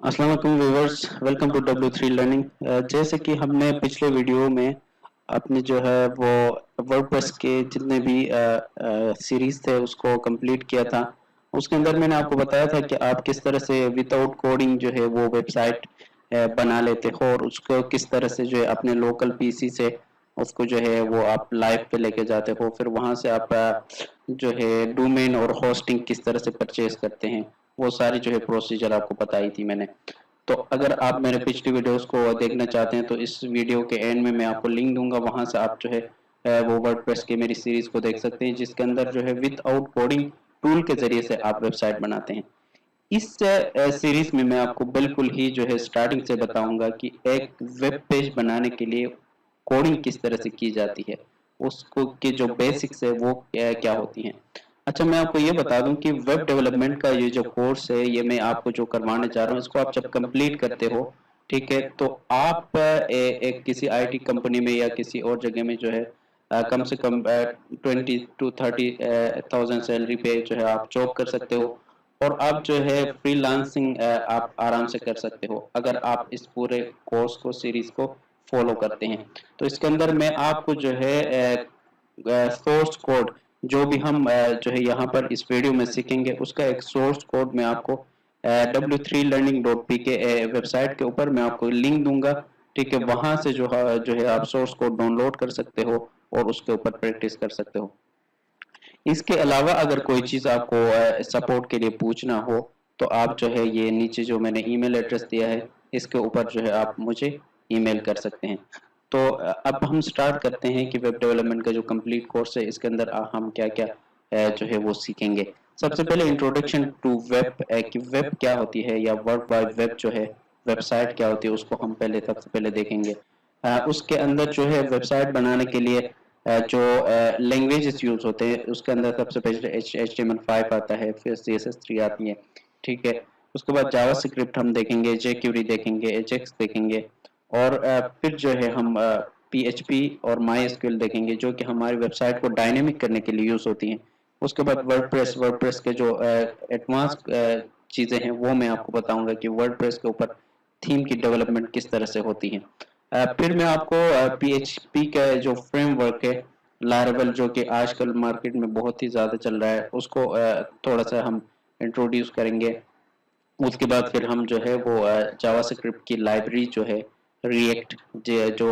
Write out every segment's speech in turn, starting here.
अस्सलाम वालेकुम viewers, welcome to W3 learning. जैसे कि हमने पिछले वीडियो में अपने जो है वो वर्डप्रेस के जितने भी सीरीज थे उसको कंप्लीट किया था। उसके अंदर मैंने आपको बताया था कि आप किस तरह से विदाउट कोडिंग जो है वो वेबसाइट बना लेते हो और उसको किस तरह से जो है अपने लोकल पीसी से उसको जो है वो आप लाइव पे लेके जाते हो, फिर वहां से आप जो है डोमेन और होस्टिंग किस तरह से परचेज करते हैं, वो सारी जो है प्रोसीजर आपको बताई थी मैंने। तो अगर आप मेरे पिछली वीडियोस को देखना चाहते हैं तो इस वीडियो के एंड में मैं आपको लिंक दूंगा, वहां से आप जो है वो वर्डप्रेस की मेरी सीरीज को देख सकते हैं जिसके अंदर जो है विदाउट कोडिंग टूल के जरिए से आप वेबसाइट बनाते हैं। इस सीरीज में मैं आपको बिल्कुल ही जो है स्टार्टिंग से बताऊंगा कि एक वेब पेज बनाने के लिए कोडिंग किस तरह से की जाती है, उसको के जो बेसिक्स है वो क्या होती हैं। अच्छा, मैं आपको ये बता दूं कि वेब डेवलपमेंट का ये जो कोर्स है ये मैं आपको जो करवाने जा रहा हूँ, इसको आप जब कंप्लीट करते हो, ठीक है, तो आप एक किसी आईटी कंपनी में या किसी और जगह में जो है कम से कम 20 to 30,000 सैलरी पे जो है आप जॉब कर सकते हो और आप जो है फ्रीलांसिंग आप आराम से कर सकते हो अगर आप इस पूरे कोर्स को सीरीज को फॉलो करते हैं। तो इसके अंदर मैं आपको जो है सोर्स कोड जो भी हम जो है यहाँ पर इस वीडियो में सीखेंगे उसका एक सोर्स कोड मैं आपको w3learning.pk वेबसाइट के ऊपर मैं आपको लिंक दूंगा। ठीक है, वहां से जो है आप सोर्स कोड डाउनलोड कर सकते हो और उसके ऊपर प्रैक्टिस कर सकते हो। इसके अलावा अगर कोई चीज आपको सपोर्ट के लिए पूछना हो तो आप जो है ये नीचे जो मैंने ईमेल एड्रेस दिया है इसके ऊपर जो है आप मुझे ईमेल कर सकते हैं। तो अब हम स्टार्ट करते हैं कि वेब डेवलपमेंट का जो कंप्लीट कोर्स है इसके अंदर हम क्या क्या जो है वो सीखेंगे। सबसे पहले इंट्रोडक्शन टू वेब, कि वेब क्या होती है या वर्ल्ड वाइड वेब जो है वेबसाइट क्या होती है उसको हम पहले सबसे पहले देखेंगे। उसके अंदर जो है वेबसाइट बनाने के लिए जो लैंग्वेजेस यूज होते हैं उसके अंदर सबसे पहले HTML5 आता है, फिर CSS3 आती है। ठीक है, उसके बाद जावा स्क्रिप्ट हम देखेंगे, jQuery देखेंगे, एजेक्स देखेंगे और फिर जो है हम PHP और MySQL देखेंगे जो कि हमारी वेबसाइट को डायनेमिक करने के लिए यूज होती हैं। उसके बाद वर्डप्रेस के जो एडवांस चीजें हैं वो मैं आपको बताऊंगा कि वर्डप्रेस के ऊपर थीम की डेवलपमेंट किस तरह से होती है। फिर मैं आपको PHP का जो फ्रेमवर्क है लारावेल जो कि आजकल मार्केट में बहुत ही ज़्यादा चल रहा है उसको थोड़ा सा हम इंट्रोड्यूस करेंगे। उसके बाद फिर हम जो है वो जावा स्क्रिप्ट की लाइब्रेरी जो है रिएक्ट जो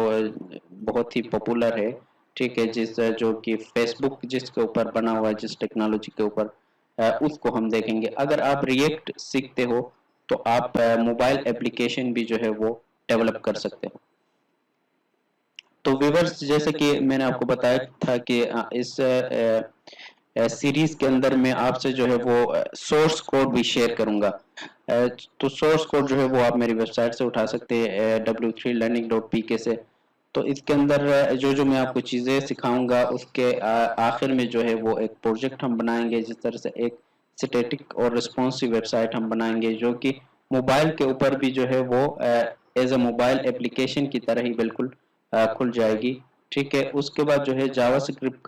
बहुत ही पॉपुलर है, ठीक है, जिस जो कि फेसबुक जिसके ऊपर बना हुआ है, जिस टेक्नोलॉजी के ऊपर उसको हम देखेंगे। अगर आप रिएक्ट सीखते हो तो आप मोबाइल एप्लीकेशन भी जो है वो डेवलप कर सकते हो। तो व्यूवर्स, जैसे कि मैंने आपको बताया था कि इस सीरीज के अंदर मैं आपसे जो है वो सोर्स कोड भी शेयर करूंगा। तो सोर्स कोड जो है वो आप मेरी वेबसाइट से उठा सकते हैं w3learning.pk से। तो इसके अंदर जो जो मैं आपको चीज़ें सिखाऊंगा उसके आखिर में जो है वो एक प्रोजेक्ट हम बनाएंगे, जिस तरह से एक स्टैटिक और रिस्पॉन्सिव वेबसाइट हम बनाएंगे जो कि मोबाइल के ऊपर भी जो है वो एज अ मोबाइल एप्लीकेशन की तरह ही बिल्कुल खुल जाएगी। ठीक है, उसके बाद जो है जावास्क्रिप्ट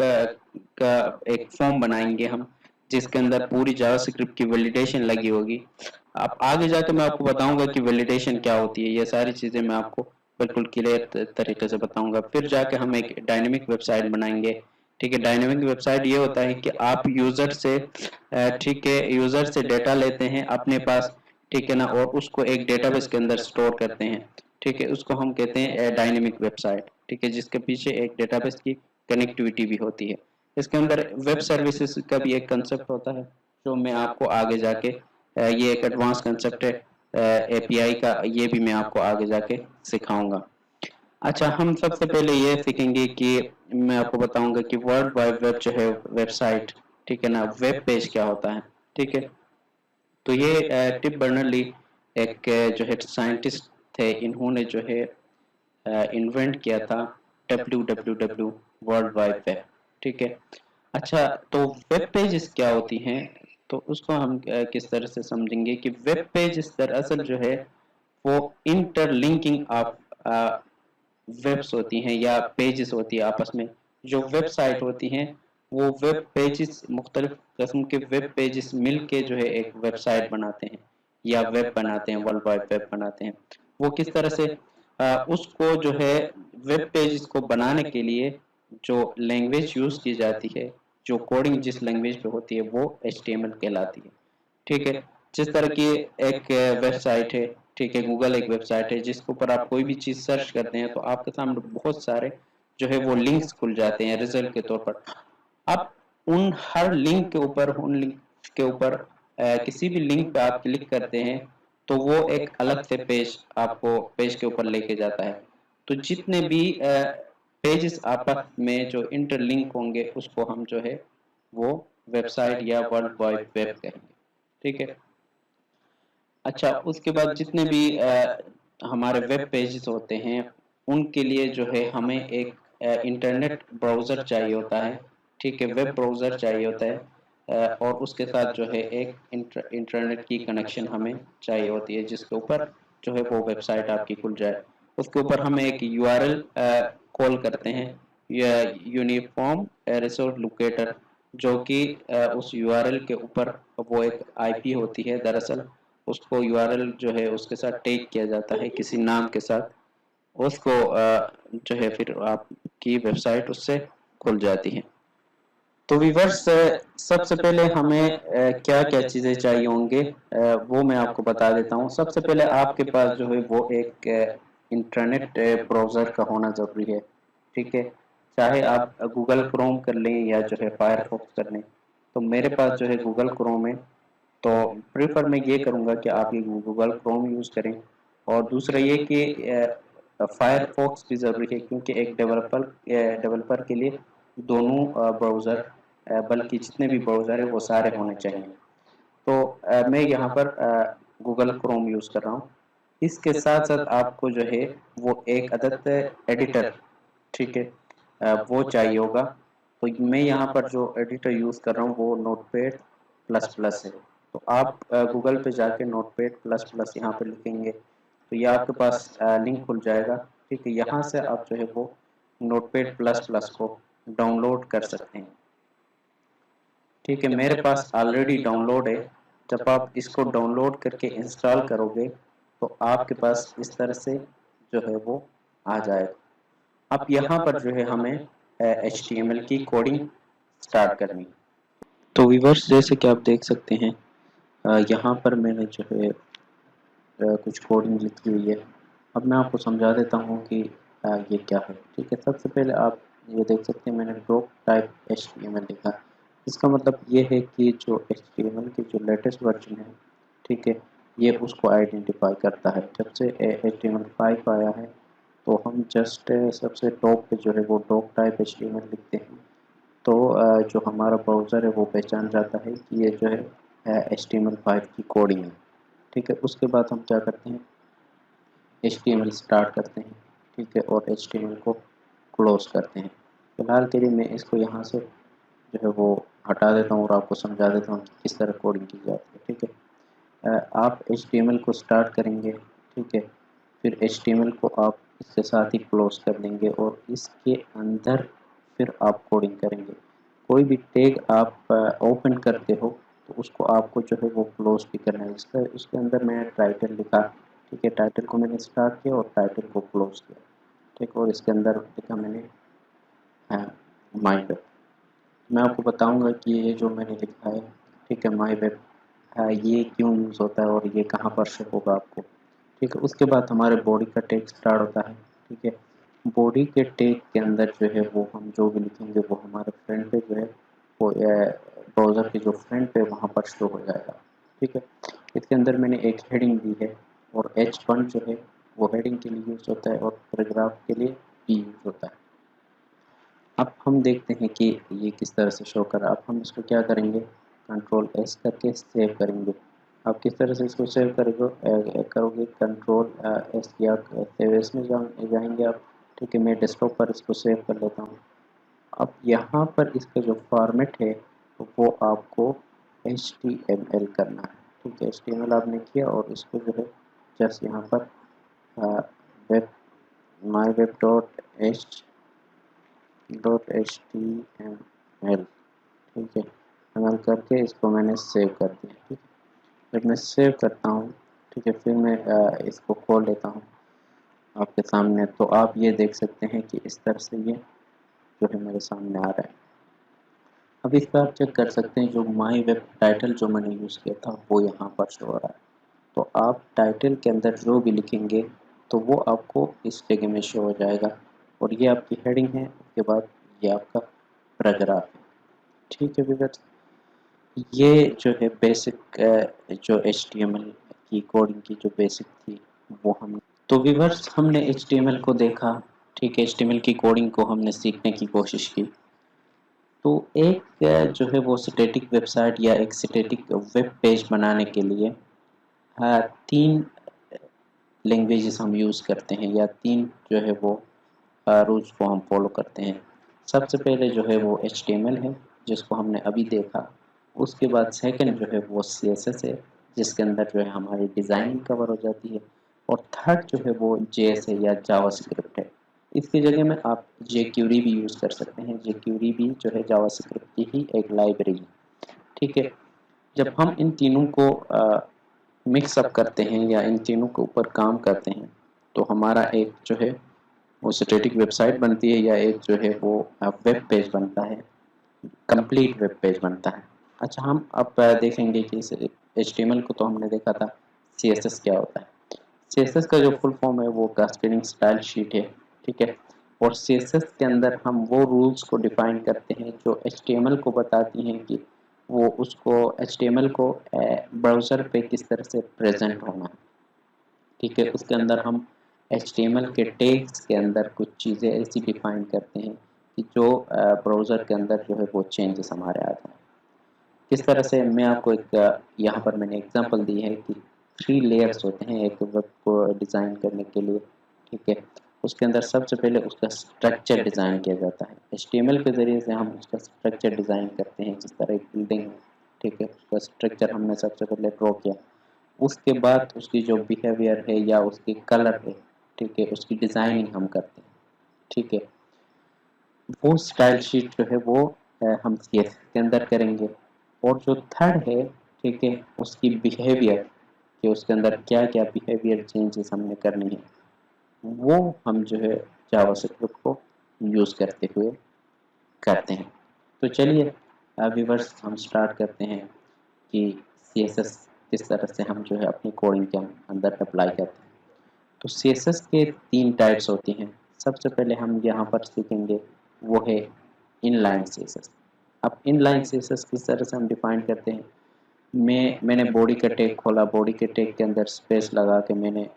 का एक फॉर्म बनाएंगे हम जिसके अंदर पूरी जावास्क्रिप्ट की वैलिडेशन लगी होगी। अब आगे जाकर मैं आपको बताऊंगा कि वैलिडेशन क्या होती है, ये सारी चीजें मैं आपको बिल्कुल क्लियर तरीके से बताऊंगा। फिर जाके हम एक डायनेमिक वेबसाइट बनाएंगे। ठीक है, डायनेमिक वेबसाइट ये होता है कि आप यूजर से ठीक है यूजर से डेटा लेते हैं अपने पास, ठीक है ना, और उसको एक डेटाबेस के अंदर स्टोर करते हैं। ठीक है, उसको हम कहते हैं डायनेमिक वेबसाइट। ठीक है, जिसके पीछे एक डेटाबेस की कनेक्टिविटी भी होती है। इसके अंदर वेब सर्विसेज का भी एक कंसेप्ट होता है जो मैं आपको आगे जाके ये एक एडवांस कंसेप्ट है API का, ये भी मैं आपको आगे जाके सिखाऊंगा। अच्छा, हम सबसे पहले ये सीखेंगे कि मैं आपको बताऊंगा कि वर्ल्ड वाइड वेब जो है वेबसाइट, ठीक है ना, वेब पेज क्या होता है। ठीक है, तो ये टिप बर्नर-ली एक जो है साइंटिस्ट थे, इन्होंने जो है इन्वेंट किया था WWW वर्ल्ड वाइड वेब। ठीक है, अच्छा, तो वेब पेजेस क्या होती हैं, तो उसको हम किस तरह से समझेंगे कि वेब पेज दरअसल जो है वो इंटरलिंकिंग ऑफ वेब्स होती हैं या पेजेस होती है आपस में। जो वेबसाइट होती हैं वो वेब पेजेस, मुख्तलिफ किस्म के वेब पेजेस मिल के जो है एक वेबसाइट बनाते हैं। या वेब बनाते हैं, वर्ल्ड वाइड वेब बनाते हैं, वो किस तरह से उसको जो है वेब पेज को बनाने के लिए जो लैंग्वेज यूज की जाती है, जो कोडिंग जिस लैंग्वेज पे होती है वो HTML कहलाती है। ठीक है, जिस तरह की एक वेबसाइट है, ठीक है, गूगल एक वेबसाइट है जिसके ऊपर आप कोई भी चीज सर्च करते हैं तो आपके सामने बहुत सारे जो है वो लिंक्स खुल जाते हैं रिजल्ट के तौर पर। आप उन हर लिंक के ऊपर, उन लिंक के ऊपर किसी भी लिंक पे आप क्लिक करते हैं तो वो एक अलग से पेज आपको पेज के ऊपर लेके जाता है। तो जितने भी पेजेस आपस में जो इंटरलिंक होंगे उसको हम जो है वो वेबसाइट या वर्ल्ड वाइड वेब कहेंगे। ठीक है, अच्छा, उसके बाद जितने भी हमारे वेब पेजेस होते हैं उनके लिए जो है हमें एक इंटरनेट ब्राउज़र चाहिए होता है। ठीक है, वेब ब्राउज़र चाहिए होता है, और उसके साथ जो है एक इंटरनेट की कनेक्शन हमें चाहिए होती है जिसके ऊपर जो है वो वेबसाइट आपकी खुल जाए। उसके ऊपर हम एक URL कॉल करते हैं, या यूनिफॉर्म रिसोर्स लोकेटर, जो कि उस URL के ऊपर वो एक IP होती है दरअसल। उसको URL जो है उसके साथ टैग किया जाता है किसी नाम के साथ, उसको जो है फिर आपकी वेबसाइट उससे खुल जाती है। तो व्यूअर्स, सबसे पहले हमें क्या क्या चीज़ें चाहिए होंगे वो मैं आपको बता देता हूँ। सबसे पहले आपके पास जो है वो एक इंटरनेट ब्राउज़र का होना ज़रूरी है। ठीक है, चाहे आप गूगल क्रोम कर लें या जो है फायरफॉक्स कर लें। तो मेरे पास जो है गूगल क्रोम है, तो प्रेफर मैं ये करूँगा कि आप ये गूगल क्रोम यूज़ करें। और दूसरा ये कि फायरफॉक्स भी ज़रूरी है, क्योंकि एक डेवलपर के लिए दोनों ब्राउज़र, बल्कि जितने भी ब्राउज़र है वो सारे होने चाहिए। तो मैं यहाँ पर गूगल क्रोम यूज़ कर रहा हूँ। इसके साथ साथ आपको जो है वो एक अदद एडिटर, ठीक है, वो चाहिए होगा। तो मैं यहाँ पर जो एडिटर यूज़ कर रहा हूँ वो नोटपैड प्लस प्लस है। तो आप गूगल पे जाके नोटपैड प्लस प्लस यहाँ पे लिखेंगे तो ये आपके पास लिंक खुल जाएगा। ठीक है, यहाँ से आप जो है वो नोटपैड प्लस प्लस को डाउनलोड कर सकते हैं। ठीक है, मेरे पास ऑलरेडी डाउनलोड है। जब आप इसको डाउनलोड करके इंस्टॉल करोगे तो आपके पास इस तरह से जो है वो आ जाएगा। अब यहाँ पर जो है हमें HTML की कोडिंग स्टार्ट करनी। तो व्यूअर्स, जैसे कि आप देख सकते हैं यहाँ पर मैंने जो है कुछ कोडिंग लिखी हुई है। अब मैं आपको समझा देता हूँ कि ये क्या है। ठीक है, सबसे पहले आप ये देख सकते हैं मैंने डॉक टाइप HTML लिखा। इसका मतलब ये है कि जो HTML की जो लेटेस्ट वर्जन है, ठीक है, ये उसको आइडेंटिफाई करता है। जब से HTML5 आया है तो हम जस्ट सबसे टॉप पे जो है वो डॉक टाइप HTML लिखते हैं। तो जो हमारा ब्राउज़र है वो पहचान जाता है कि ये जो है HTML5 की कोडिंग है। ठीक है, उसके बाद हम क्या करते हैं, HTML स्टार्ट करते हैं। ठीक है, और HTML को क्लोज करते हैं। फिलहाल के लिए मैं इसको यहाँ से जो है वो हटा देता हूँ और आपको समझा देता हूँ कि किस तरह कोडिंग की जाती है। ठीक है, आप HTML को स्टार्ट करेंगे। ठीक है, फिर HTML को आप इसके साथ ही क्लोज कर देंगे और इसके अंदर फिर आप कोडिंग करेंगे। कोई भी टैग आप ओपन करते हो तो उसको आपको जो है वो क्लोज भी करना है। इसके अंदर मैंने टाइटल लिखा। ठीक है, टाइटल को मैंने स्टार्ट किया और टाइटल को क्लोज किया। ठीक, और इसके अंदर लिखा मैंने माई वेब। मैं आपको बताऊंगा कि ये जो मैंने लिखा है, ठीक है, माई वेब, ये क्यों यूज़ होता है और ये कहाँ पर शो होगा आपको। ठीक है, उसके बाद हमारे बॉडी का टैग स्टार्ट होता है। ठीक है, बॉडी के टैग के अंदर जो है वो हम जो भी लिखेंगे वो हमारे फ्रंट पे जो है वो ब्राउज़र के जो फ्रंट पे वहाँ पर शो हो जाएगा। ठीक है, इसके अंदर मैंने एक हेडिंग दी है और H1 जो है वो हेडिंग के लिए यूज़ होता है और पैराग्राफ के लिए P यूज़ होता है। अब हम देखते हैं कि ये किस तरह से शो कर रहा है। अब हम इसको क्या करेंगे, कंट्रोल S करके सेव करेंगे। आप किस तरह से इसको सेव करोगे, कंट्रोल S या सेव एस में जाएंगे आप। ठीक है, मैं डेस्कटॉप पर इसको सेव कर लेता हूँ। अब यहाँ पर इसका जो फॉर्मेट है वो आपको HTML करना है। ठीक है, HTML आपने किया और इसको जो है जस्ट यहाँ पर वेब माई वेब .html, ठीक है, एमएल करके इसको मैंने सेव कर दिया। ठीक है, जब मैं सेव करता हूँ, ठीक है, फिर मैं इसको खोल लेता हूँ आपके सामने, तो आप ये देख सकते हैं कि इस तरह से ये जो है मेरे सामने आ रहा है। अब इस पर आप चेक कर सकते हैं, जो माई वेब टाइटल जो मैंने यूज़ किया था वो यहाँ पर शो हो रहा है। तो आप टाइटल के अंदर जो भी लिखेंगे तो वो आपको इस जगह में शो हो जाएगा, और ये आपकी हेडिंग है, उसके बाद ये आपका पैराग्राफ है। ठीक है व्यूअर्स, ये जो है बेसिक जो HTML की कोडिंग की जो बेसिक थी वो हम, तो व्यूअर्स हमने HTML को देखा, ठीक है, HTML की कोडिंग को हमने सीखने की कोशिश की। तो एक जो है वो स्टैटिक वेबसाइट या एक स्टैटिक वेब पेज बनाने के लिए तीन लैंग्वेजेस हम यूज़ करते हैं, या तीन जो है वो रूल्स को हम फॉलो करते हैं। सबसे पहले जो है वो HTML है, जिसको हमने अभी देखा। उसके बाद सेकंड जो है वो CSS है, जिसके अंदर जो है हमारी डिज़ाइनिंग कवर हो जाती है। और थर्ड जो है वो JS है या जावास्क्रिप्ट है। इसकी जगह में आप jQuery भी यूज़ कर सकते हैं। jQuery भी जो है जावास्क्रिप्ट की ही एक लाइब्रेरी है। ठीक है, जब हम इन तीनों को मिक्स अप करते हैं या इन तीनों के ऊपर काम करते हैं, तो हमारा एक जो है वो स्टैटिक वेबसाइट बनती है, या एक जो है वो वेब पेज बनता है, कंप्लीट वेब पेज बनता है। अच्छा, हम अब देखेंगे कि इस HTML को तो हमने देखा था, CSS क्या होता है। CSS का जो फुल फॉर्म है वो कैस्केडिंग स्टाइल शीट है। ठीक है, और CSS के अंदर हम वो रूल्स को डिफाइन करते हैं जो HTML को बताती हैं कि वो उसको HTML को ब्राउज़र पे किस तरह से प्रेजेंट होना है। ठीक है, उसके अंदर हम HTML के टैग्स के अंदर कुछ चीज़ें ऐसी डिफाइन करते हैं कि जो ब्राउज़र के अंदर जो है वो चेंजेस हमारे आते हैं। किस तरह से, मैं आपको एक यहाँ पर मैंने एग्जांपल दी है कि 3 लेयर्स होते हैं एक वेब को डिज़ाइन करने के लिए। ठीक है, उसके अंदर सबसे पहले उसका स्ट्रक्चर डिज़ाइन किया जाता है। HTML के ज़रिए से हम उसका स्ट्रक्चर डिज़ाइन करते हैं, जिस तरह एक बिल्डिंग है। ठीक है, उसका स्ट्रक्चर हमने सबसे पहले ड्रॉ किया। उसके बाद उसकी जो बिहेवियर है या उसकी कलर है, ठीक है, उसकी डिज़ाइनिंग हम करते हैं। ठीक है, वो स्टाइल शीट जो है वो हम CSS के अंदर करेंगे। और जो थर्ड है, ठीक है, उसकी बिहेवियर, कि उसके अंदर क्या क्या बिहेवियर चेंजेस हमने करनी है, वो हम जो है जावास्क्रिप्ट को यूज़ करते हुए करते हैं। तो चलिए व्यूअर्स, हम स्टार्ट करते हैं कि CSS किस तरह से हम जो है अपनी कोडिंग के अंदर अप्लाई करते हैं। तो CSS के 3 टाइप्स होती हैं। सबसे पहले हम यहाँ पर सीखेंगे वो है इनलाइन CSS। अब इनलाइन CSS किस तरह से हम डिफाइन करते हैं, मैंने बॉडी का टैग खोला, बॉडी के टैग के अंदर स्पेस लगा के मैंने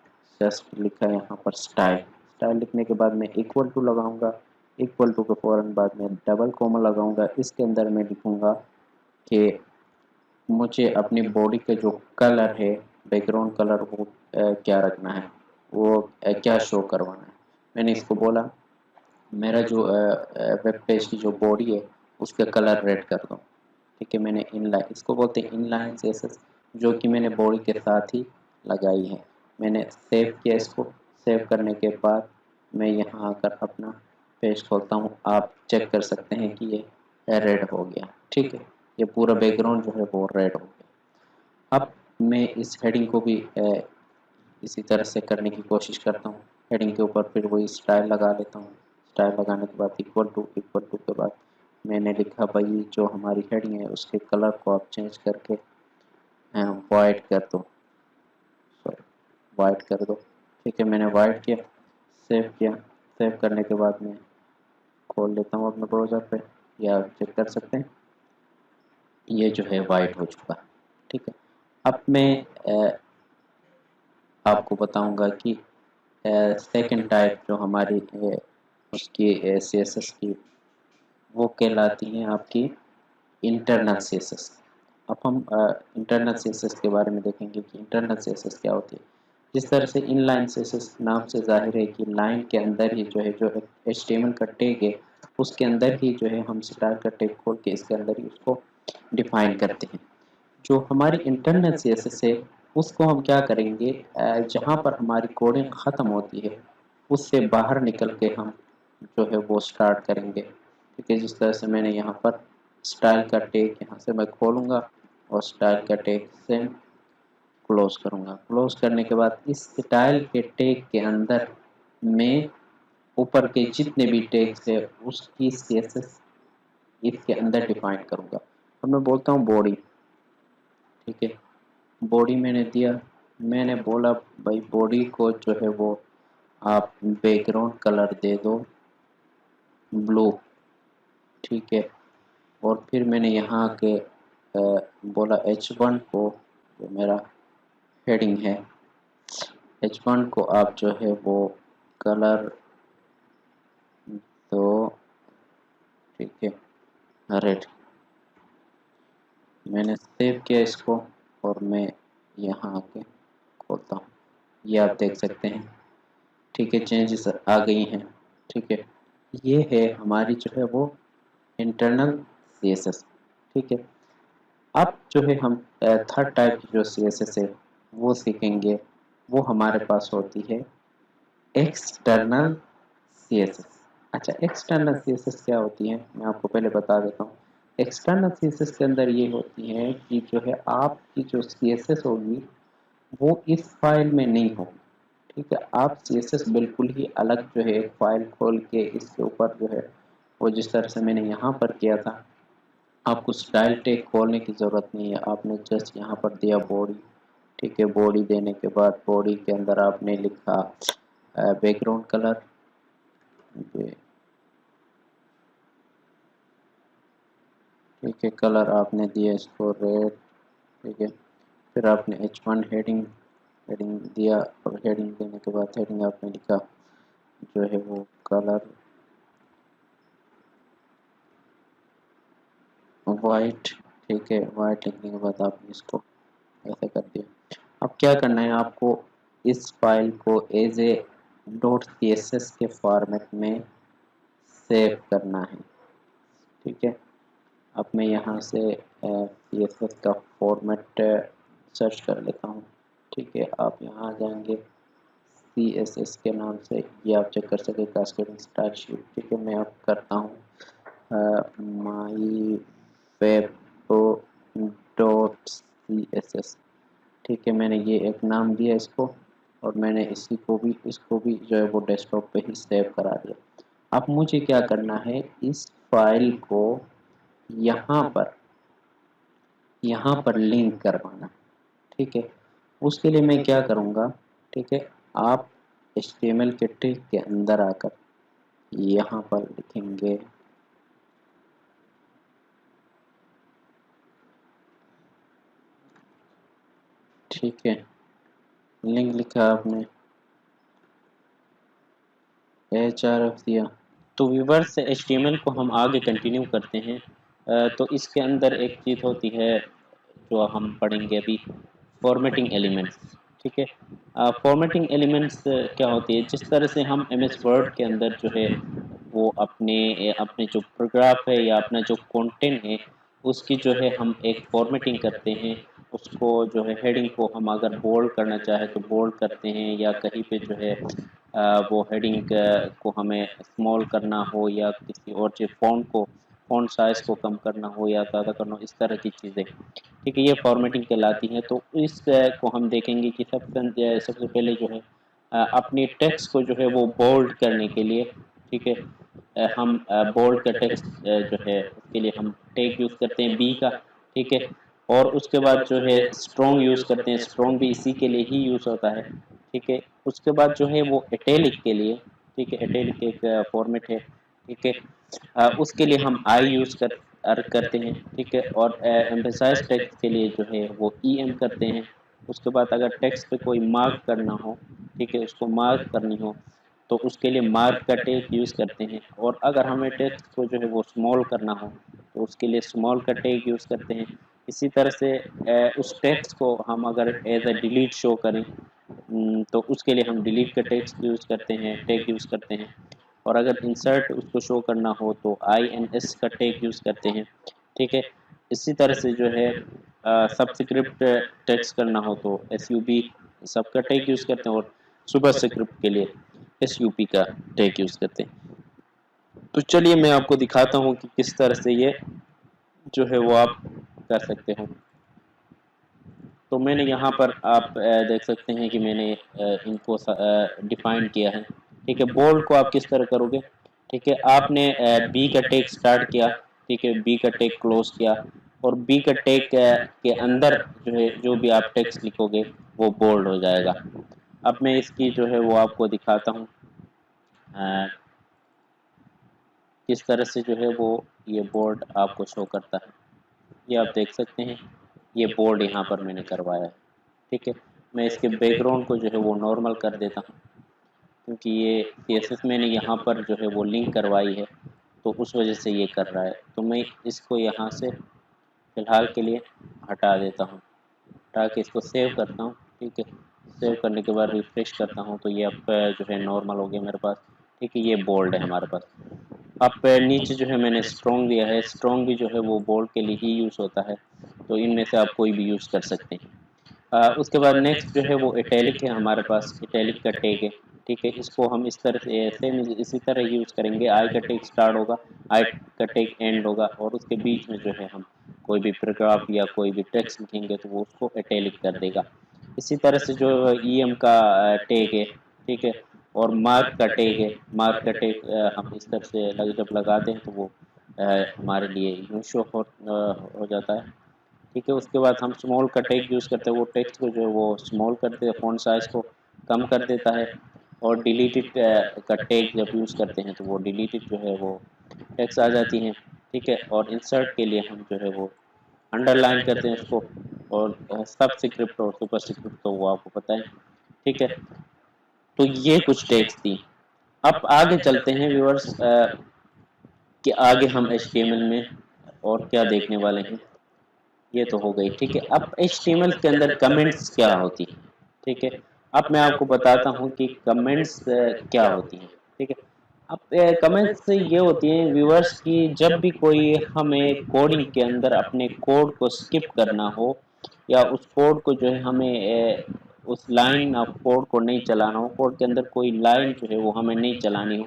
जस्ट लिखा यहाँ पर स्टाइल। स्टाइल लिखने के बाद मैं इक्वल टू लगाऊंगा, इक्वल टू के फ़ौरन बाद में डबल कोमा लगाऊंगा। इसके अंदर मैं लिखूंगा कि मुझे अपनी बॉडी के जो कलर है, बैकग्राउंड कलर, वो क्या रखना है, वो क्या शो करवाना है। मैंने इसको बोला मेरा जो वेब पेज की जो बॉडी है उसका कलर रेड कर दो। ठीक है, मैंने इनलाइन, इसको बोलते हैं इनलाइन CSS, जो कि मैंने बॉडी के साथ ही लगाई है। मैंने सेव किया, इसको सेव करने के बाद मैं यहाँ आकर अपना पेज खोलता हूँ। आप चेक कर सकते हैं कि ये रेड हो गया। ठीक है, ये पूरा बैकग्राउंड जो है वो रेड हो गया। अब मैं इस हेडिंग को भी इसी तरह से करने की कोशिश करता हूँ। हेडिंग के ऊपर फिर वही स्टाइल लगा लेता हूँ। स्टाइल लगाने के बाद इक्वल टू के बाद मैंने लिखा भाई जो हमारी हेडिंग है उसके कलर को आप चेंज करके वाइट कर दो, सॉरी वाइट कर दो। ठीक है, मैंने वाइट किया, सेव किया। सेव करने के बाद मैं खोल लेता हूँ अपने ब्राउज़र पे, या चेक कर सकते हैं ये जो है वाइट हो चुका। ठीक है, अब मैं आपको बताऊंगा कि सेकंड टाइप जो हमारी उसकी CSS की, वो कहलाती हैं आपकी इंटरनल CSS। अब हम इंटरनल CSS के बारे में देखेंगे कि इंटरनल CSS क्या होती है। जिस तरह से इनलाइन CSS नाम से जाहिर है कि लाइन के अंदर ही जो है, जो HTML का टैग है उसके अंदर ही जो है हम स्टाइल का टैग खोल के इसके अंदर ही उसको डिफाइन करते हैं। जो हमारी इंटरनल CSS है उसको हम क्या करेंगे, जहाँ पर हमारी कोडिंग ख़त्म होती है उससे बाहर निकल के हम जो है वो स्टार्ट करेंगे। ठीक है, जिस तरह से मैंने यहाँ पर स्टाइल का टैग यहाँ से मैं खोलूँगा और स्टाइल का टैग सेम क्लोज करूँगा। क्लोज करने के बाद इस स्टाइल के टैग के अंदर मैं ऊपर के जितने भी टैग्स है उसकी CSS इसके अंदर डिफाइन करूँगा। और मैं बोलता हूँ बॉडी, ठीक है, बॉडी मैंने दिया। मैंने बोला भाई बॉडी को जो है वो आप बैकग्राउंड कलर दे दो ब्लू, ठीक है। और फिर मैंने यहाँ के बोला H1 को, जो मेरा हेडिंग है, H1 को आप जो है वो कलर दो, ठीक है, रेड। मैंने सेव किया इसको और मैं यहाँ आके खोलता हूँ, ये आप देख सकते हैं, ठीक है, चेंजेस आ गई हैं, ठीक है। ये है हमारी जो है वो इंटरनल CSS, ठीक है। अब जो है हम थर्ड टाइप की जो CSS है वो सीखेंगे। वो हमारे पास होती है एक्सटर्नल CSS। अच्छा, एक्सटर्नल CSS क्या होती है मैं आपको पहले बता देता हूँ। एक्सटर्नल CSS के अंदर ये होती है कि जो है आपकी जो CSS होगी वो इस फाइल में नहीं होगी, ठीक है। आप CSS बिल्कुल ही अलग जो है एक फाइल खोल के इसके ऊपर जो है वो जिस तरह से मैंने यहाँ पर किया था, आपको स्टाइल टैग खोलने की ज़रूरत नहीं है। आपने जस्ट यहाँ पर दिया बॉडी, ठीक है। बॉडी देने के बाद बॉडी के अंदर आपने लिखा बैकग्राउंड कलर, ठीक है, कलर आपने दिया इसको रेड, ठीक है। फिर आपने H1 हेडिंग हेडिंग दिया और हेडिंग देने के बाद हेडिंग आपने लिखा जो है वो कलर वाइट, ठीक है। वाइट लिखने के बाद आपने इसको ऐसे कर दिया। अब क्या करना है आपको, इस फाइल को एज ए .css के फॉर्मेट में सेव करना है, ठीक है। अब मैं यहाँ से CSS का फॉर्मेट सर्च कर लेता हूँ, ठीक है। आप यहाँ आ जाएंगे CSS के नाम से, ये आप चेक कर सके कास्केडिंग स्टाइल शीट, ठीक है। मैं अब करता हूँ माई वेब .css, ठीक है। मैंने ये एक नाम दिया इसको और मैंने इसको भी जो है वो डेस्कटॉप पे ही सेव करा दिया। अब मुझे क्या करना है, इस फाइल को यहाँ पर लिंक करवाना, ठीक है। उसके लिए मैं क्या करूँगा, ठीक है, आप HTML के टैग के अंदर आकर यहाँ पर लिखेंगे, ठीक है, लिंक लिखा आपने, href दिया। तो व्यूवर्स HTML को हम आगे कंटिन्यू करते हैं। तो इसके अंदर एक चीज़ होती है जो हम पढ़ेंगे अभी, फॉर्मेटिंग एलिमेंट्स, ठीक है। फॉर्मेटिंग एलिमेंट्स क्या होती है, जिस तरह से हम MS वर्ड के अंदर जो है वो अपने अपने जो पैराग्राफ है या अपना जो कंटेंट है उसकी जो है हम एक फॉर्मेटिंग करते हैं। उसको जो है हेडिंग को हम अगर बोल्ड करना चाहे तो बोल्ड करते हैं, या कहीं पे जो है वो हेडिंग को हमें स्मॉल करना हो या किसी और चीज़ फ़ॉन्ट साइज़ को कम करना हो या ज़्यादा करना हो, इस तरह की चीज़ें, ठीक है, ये फॉर्मेटिंग कहलाती है। तो इस को हम देखेंगे कि सबसे पहले जो है अपनी टेक्स्ट को जो है वो बोल्ड करने के लिए, ठीक है, हम बोल्ड का टेक्स्ट जो है उसके लिए हम टैग यूज़ करते हैं बी का, ठीक है। और उसके बाद जो है स्ट्रॉन्ग यूज़ करते हैं, स्ट्रॉन्ग भी इसी के लिए ही यूज़ होता है, ठीक है। उसके बाद जो है वो इटैलिक के लिए, ठीक है, इटैलिक एक फॉर्मेट है, ठीक है, उसके लिए हम आई यूज़ करते हैं, ठीक है। और एम्फेसाइज टेक्स्ट के लिए जो है वो EM करते हैं। उसके बाद अगर टेक्स्ट पे कोई मार्क करना हो, ठीक है, उसको मार्क करनी हो तो उसके लिए मार्क का टैग यूज़ करते हैं। और अगर हमें टेक्स्ट को जो है वो स्मॉल करना हो तो उसके लिए स्मॉल का टैग यूज़ करते हैं। इसी तरह से उस टेक्स्ट को हम अगर एज अ डिलीट शो करें तो उसके लिए हम डिलीट का टेक्स्ट यूज़ करते हैं, टैग यूज़ करते हैं। और अगर इंसर्ट उसको शो करना हो तो INS का टैग यूज़ करते हैं, ठीक है। इसी तरह से जो है सबस्क्रिप्ट टेक्स्ट करना हो तो SUB सबका टैग यूज़ करते हैं, और सुपर स्क्रिप्ट के लिए SUP का टैग यूज़ करते हैं। तो चलिए मैं आपको दिखाता हूँ कि किस तरह से ये जो है वो आप कर सकते हो। तो मैंने यहाँ पर आप देख सकते हैं कि मैंने इनको डिफाइन किया है। ठीक है, बोल्ड को आप किस तरह करोगे? ठीक है, आपने बी का टेक स्टार्ट किया, ठीक है, बी का टेक क्लोज किया, और बी का टेक के अंदर जो है जो भी आप टेक्स्ट लिखोगे वो बोल्ड हो जाएगा। अब मैं इसकी जो है वो आपको दिखाता हूँ किस तरह से जो है वो ये बोर्ड आपको शो करता है। ये आप देख सकते हैं, ये बोर्ड यहाँ पर मैंने करवाया है। ठीक है, मैं इसके बैकग्राउंड को जो है वो नॉर्मल कर देता हूँ, क्योंकि ये CSS मैंने यहाँ पर जो है वो लिंक करवाई है, तो उस वजह से ये कर रहा है। तो मैं इसको यहाँ से फ़िलहाल के लिए हटा देता हूँ, हटा के इसको सेव करता हूँ। ठीक है, सेव करने के बाद रिफ्रेश करता हूँ, तो ये अब जो है नॉर्मल हो गया मेरे पास। ठीक है, ये बोल्ड है हमारे पास। अब नीचे जो है मैंने स्ट्रॉन्ग दिया है, स्ट्रॉन्ग भी जो है वो बोल्ड के लिए ही यूज़ होता है, तो इनमें से आप कोई भी यूज़ कर सकते हैं। उसके बाद नेक्स्ट जो है वो इटैलिक है हमारे पास, इटैलिक का टैग है। ठीक है, इसको हम इस तरह से सेम इसी तरह यूज़ करेंगे। आई का टैग स्टार्ट होगा, आई का टैग एंड होगा, और उसके बीच में जो है हम कोई भी पैराग्राफ या कोई भी टेक्स्ट लिखेंगे तो वो उसको इटैलिक कर देगा। इसी तरह से जो EM का टैग है, ठीक है, और मार्क का टैग है, मार्क का टैग हम इस तरह से जब लगाते हैं तो वो हमारे लिए यूँ शो हो जाता है। ठीक है, उसके बाद हम स्मॉल का टैग यूज़ करते हैं, वो टेक्स्ट को जो है वो स्मॉल करते हैं, फ़ॉन्ट साइज़ को कम कर देता है। और डिलीटेड का टैग जब यूज़ करते हैं तो वो डिलीटेड जो है वो टेक्स्ट आ जाती हैं। ठीक है, और इंसर्ट के लिए हम जो है वो अंडरलाइन करते हैं उसको, और सबस्क्रिप्ट और सुपरस्क्रिप्ट तो वो आपको पता है। ठीक है, तो ये कुछ टैग्स थी। अब आगे चलते हैं व्यूअर्स कि आगे हम HTML में और क्या देखने वाले हैं। ये तो हो गई। ठीक है, अब HTML के अंदर कमेंट्स क्या होती है? ठीक है, अब मैं आपको बताता हूँ कि कमेंट्स क्या होती हैं। ठीक है, अब कमेंट्स ये होती हैं व्यूअर्स की जब भी कोई हमें कोडिंग के अंदर अपने कोड को स्किप करना हो, या उस कोड को जो है हमें उस लाइन ऑफ कोड को नहीं चलाना हो, कोड के अंदर कोई लाइन जो है वो हमें नहीं चलानी हो,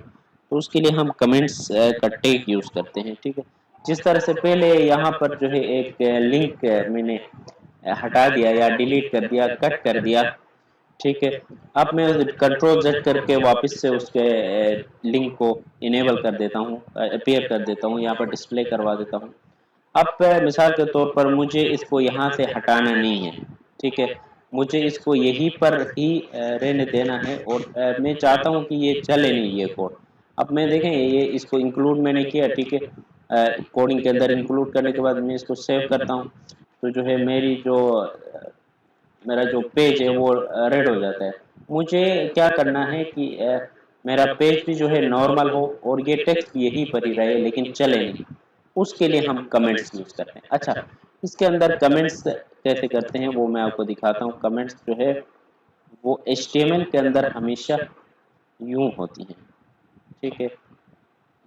तो उसके लिए हम कमेंट्स का टैग यूज़ करते हैं। ठीक है, जिस तरह से पहले यहाँ पर जो है एक लिंक मैंने हटा दिया या डिलीट कर दिया, कट कर दिया। ठीक है, अब मैं कंट्रोल Z करके वापस से उसके लिंक को इनेबल कर देता हूँ, अपीयर कर देता हूँ, यहाँ पर डिस्प्ले करवा देता हूँ। अब मिसाल के तौर पर मुझे इसको यहाँ से हटाना नहीं है। ठीक है, मुझे इसको यहीं पर ही रहने देना है, और मैं चाहता हूँ कि ये चले नहीं ये कोड। अब मैं देखें ये इसको इंक्लूड मैंने किया। ठीक है, कोडिंग के अंदर इंक्लूड करने के बाद मैं इसको सेव करता हूँ, तो जो है मेरा जो पेज है वो रेड हो जाता है। मुझे क्या करना है कि मेरा पेज भी जो है नॉर्मल हो, और ये टेक्स्ट यहीं पर ही रहे लेकिन चले नहीं। उसके लिए हम कमेंट्स यूज़ करते हैं। अच्छा, इसके अंदर कमेंट्स कैसे करते हैं वो मैं आपको दिखाता हूँ। कमेंट्स जो है वो HTML के अंदर हमेशा यूँ होती हैं। ठीक है,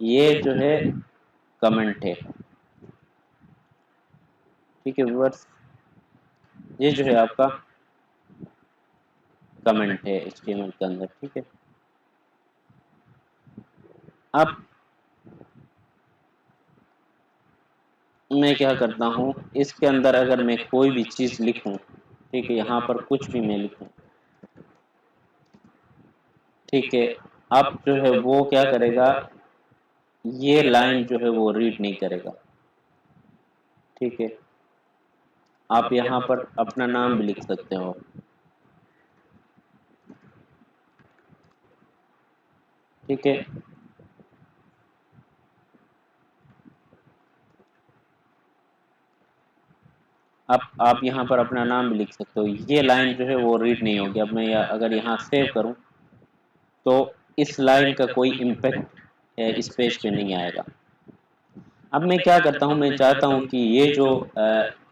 ये जो है कमेंट है। ठीक है व्यूअर्स, ये जो है आपका कमेंट है HTML के अंदर। ठीक है, अब मैं क्या करता हूँ, इसके अंदर अगर मैं कोई भी चीज़ लिखूँ, ठीक है, यहाँ पर कुछ भी मैं लिखूँ, ठीक है, अब जो है वो क्या करेगा, ये लाइन जो है वो रीड नहीं करेगा। ठीक है, आप यहाँ पर अपना नाम भी लिख सकते हो। ठीक है, अब आप यहाँ पर अपना नाम भी लिख सकते हो। ये लाइन जो है वो रीड नहीं होगी। अब मैं अगर यहाँ सेव करूँ तो इस लाइन का कोई इम्पेक्ट इस पेज पे नहीं आएगा। अब मैं क्या करता हूँ, मैं चाहता हूँ कि ये जो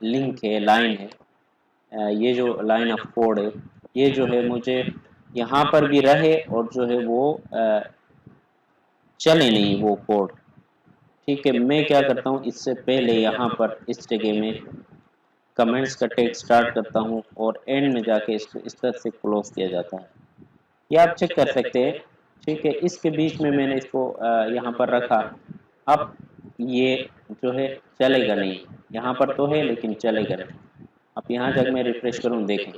लिंक है, लाइन है, ये जो लाइन ऑफ कोड है, ये जो है मुझे यहाँ पर भी रहे, और जो है वो चले नहीं वो कोड। ठीक है, मैं क्या करता हूँ, इससे पहले यहाँ पर इस जगह में कमेंट्स का टैग स्टार्ट करता हूँ, और एंड में जाके इसको इस तरह से क्लोज किया जाता है। ये आप चेक कर सकते हैं। ठीक है, इसके बीच में मैंने इसको यहाँ पर रखा। अब ये जो है चलेगा नहीं, यहाँ पर तो है लेकिन चलेगा नहीं। अब यहाँ जाकर मैं रिफ्रेश करूँ, देखें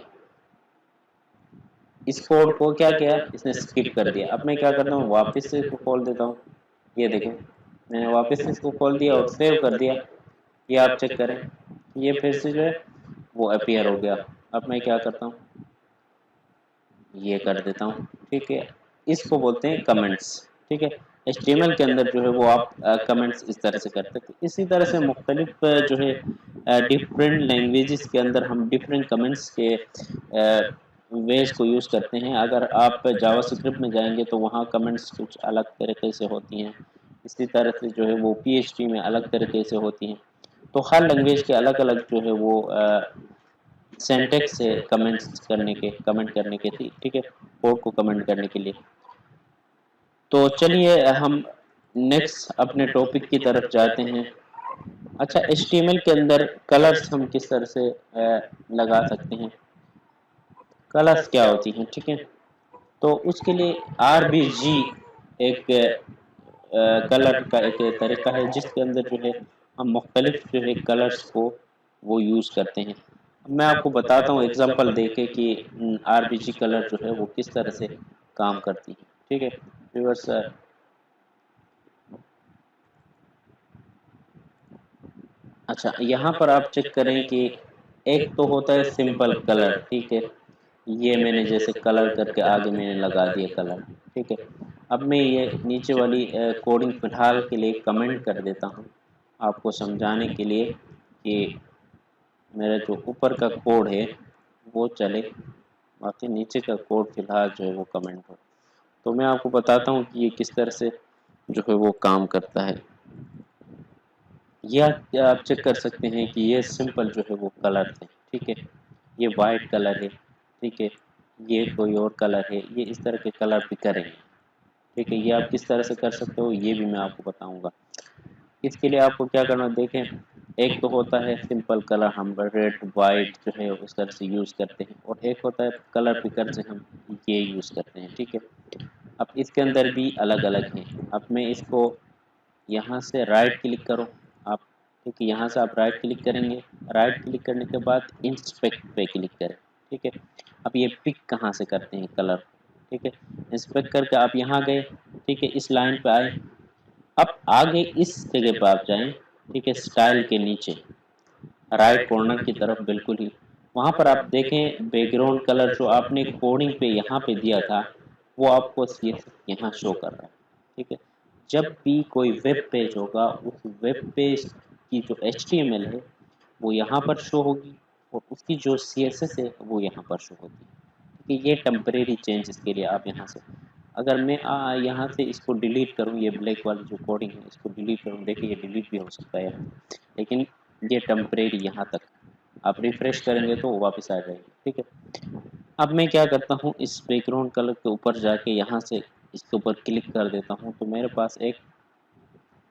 इस कोड को क्या किया, इसने स्किप कर दिया। अब मैं क्या करता हूँ, वापस से इसको खोल देता हूँ। ये देखें, मैंने वापस से इसको खोल दिया और सेव कर दिया। ये आप चेक करें, ये फिर से जो है वो अपीयर हो गया। अब मैं क्या करता हूँ, ये कर देता हूँ, ठीक है। इसको बोलते हैं कमेंट्स, ठीक है। HTML के अंदर जो है वो आप कमेंट्स इस तरह से करते थे। इसी तरह से मुख्तलिफ जो है डिफरेंट लैंग्वेजेस के अंदर हम डिफरेंट कमेंट्स के वेज को यूज़ करते हैं। अगर आप जावास्क्रिप्ट में जाएंगे तो वहाँ कमेंट्स कुछ अलग तरीके से होती हैं। इसी तरह से जो है वो PHP में अलग तरीके से होती हैं। तो हर लैंग्वेज के अलग अलग जो है वो सिंटैक्स से कमेंट करने के थी, ठीक है, कोड को कमेंट करने के लिए। तो चलिए हम नेक्स्ट अपने टॉपिक की तरफ जाते हैं। अच्छा, HTML के अंदर कलर्स हम किस तरह से लगा सकते हैं, कलर्स क्या होती हैं, ठीक है। तो उसके लिए RBG एक कलर का एक तरीका है जिसके अंदर जो है हम मुख्तलिफ जो है कलर्स को वो यूज़ करते हैं। मैं आपको बताता हूँ एग्जांपल देके कि RBG कलर जो है वो किस तरह से काम करती है, ठीक है व्यूअर्स। अच्छा, यहाँ पर आप चेक करें कि एक तो होता है सिंपल कलर, ठीक है। ये मैंने जैसे कलर करके आगे मैंने लगा दिया कलर, ठीक है। अब मैं ये नीचे वाली कोडिंग फिलहाल के लिए कमेंट कर देता हूँ आपको समझाने के लिए कि मेरा जो ऊपर का कोड है वो चले, बाकी नीचे का कोड फिलहाल जो है वो कमेंट हो। तो मैं आपको बताता हूँ कि ये किस तरह से जो है वो काम करता है। यह आप चेक कर सकते हैं कि ये सिंपल जो है वो कलर थे, ठीक है। ये वाइट कलर है, ठीक है। ये कोई और कलर है, ये इस तरह के कलर भी करेंगे, ठीक है। ये आप किस तरह से कर सकते हो ये भी मैं आपको बताऊंगा। इसके लिए आपको क्या करना, देखें एक तो होता है सिंपल कलर, हम रेड वाइट जो है उस तरह से यूज़ करते हैं, और एक होता है कलर पिकर से हम ये यूज़ करते हैं, ठीक है। अब इसके अंदर भी अलग अलग हैं। अब मैं इसको यहाँ से राइट क्लिक करो आप, ठीक है। यहाँ से आप राइट क्लिक करेंगे, राइट क्लिक करने के बाद इंस्पेक्ट पे क्लिक करें, ठीक है। अब ये पिक कहाँ से करते हैं कलर, ठीक है। इंस्पेक्ट करके आप यहाँ गए, ठीक है, इस लाइन पे आए। अब आगे इस जगह पे आप जाएं, ठीक है, स्टाइल के नीचे राइट कॉर्नर की तरफ बिल्कुल ही, वहाँ पर आप देखें बैकग्राउंड कलर जो आपने कोडिंग पे यहाँ पे दिया था वो आपको यहाँ शो कर रहा है, ठीक है। जब भी कोई वेब पेज होगा उस वेब पेज की जो HTML है वो यहाँ पर शो होगी, और उसकी जो CSS है वो यहाँ पर शो होगी, ठीक है। ये टेम्परेरी चेंज, इसके लिए आप यहाँ से, अगर मैं यहाँ से इसको डिलीट करूँ, ये ब्लैक वाली जो कोडिंग है इसको डिलीट करूँ, देखिए ये डिलीट भी हो सकता है, लेकिन ये टेम्परेरी यहाँ तक। आप रिफ्रेश करेंगे तो वापस आ जाएगी, ठीक है। अब मैं क्या करता हूँ, इस बैकग्राउंड कलर के ऊपर जाके यहाँ से इसके ऊपर क्लिक कर देता हूँ, तो मेरे पास एक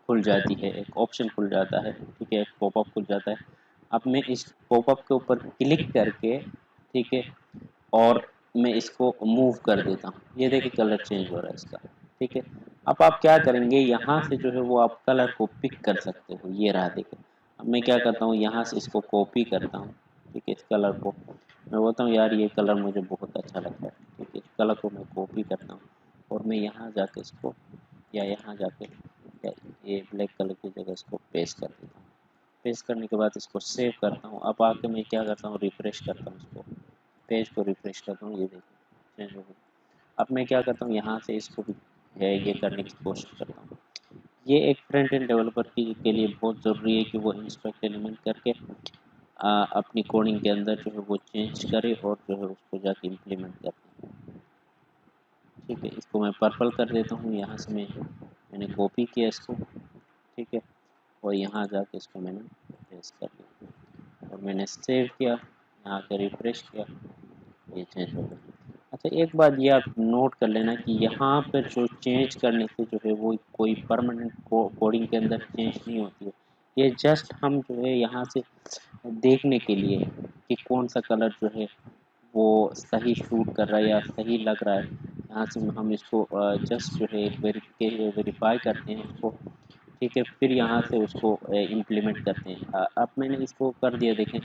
खुल जाती है, एक ऑप्शन खुल जाता है, ठीक है, एक पॉपअप खुल जाता है। अब मैं इस पॉपअप के ऊपर क्लिक करके, ठीक है, और मैं इसको मूव कर देता हूँ, ये देखिए कलर चेंज हो रहा है इसका, ठीक है। अब आप क्या करेंगे, यहाँ से जो है वो आप कलर को पिक कर सकते हो, ये रहा देखिए। अब मैं क्या करता हूँ, यहाँ से इसको कॉपी करता हूँ, ठीक है। इस कलर को मैं बोलता हूँ यार ये कलर मुझे बहुत अच्छा लगता है, ठीक है। इस कलर को मैं कॉपी करता हूँ और मैं यहाँ जाके इसको, या यहाँ जाके ये ब्लैक कलर की जगह इसको पेस्ट कर देता हूँ। पेस्ट करने के बाद इसको सेव करता हूँ। अब आके मैं क्या करता हूँ, रिफ्रेश करता हूँ इसको, पेज को रिफ्रेश करता हूँ, ये देखिए चेंज हो गया। अब मैं क्या करता हूँ, यहाँ से इसको भी है ये करने की कोशिश करता हूँ। ये एक फ्रंट एंड डेवलपर के लिए बहुत ज़रूरी है कि वो इंस्पेक्ट एलिमेंट करके अपनी कोडिंग के अंदर जो है वो चेंज करे और जो है उसको जाके इम्प्लीमेंट करे, ठीक है। इसको मैं पर्पल कर देता हूँ, यहाँ से मैंने कॉपी किया इसको, ठीक है, और यहाँ जाके इसको मैंने पेस्ट कर दिया और मैंने सेव किया, यहाँ के रिफ्रेश किया, ये चेंज हो गया। अच्छा, एक बात ये आप नोट कर लेना कि यहाँ पर जो चेंज करने से जो है वो कोई परमानेंट कोडिंग के अंदर चेंज नहीं होती है। ये जस्ट हम जो है यहाँ से देखने के लिए कि कौन सा कलर जो है वो सही शूट कर रहा है या सही लग रहा है, यहाँ से हम इसको जस्ट जो है वेरीफाई करते हैं उसको, ठीक है। फिर यहाँ से उसको इम्प्लीमेंट करते हैं। अब मैंने इसको कर दिया, देखें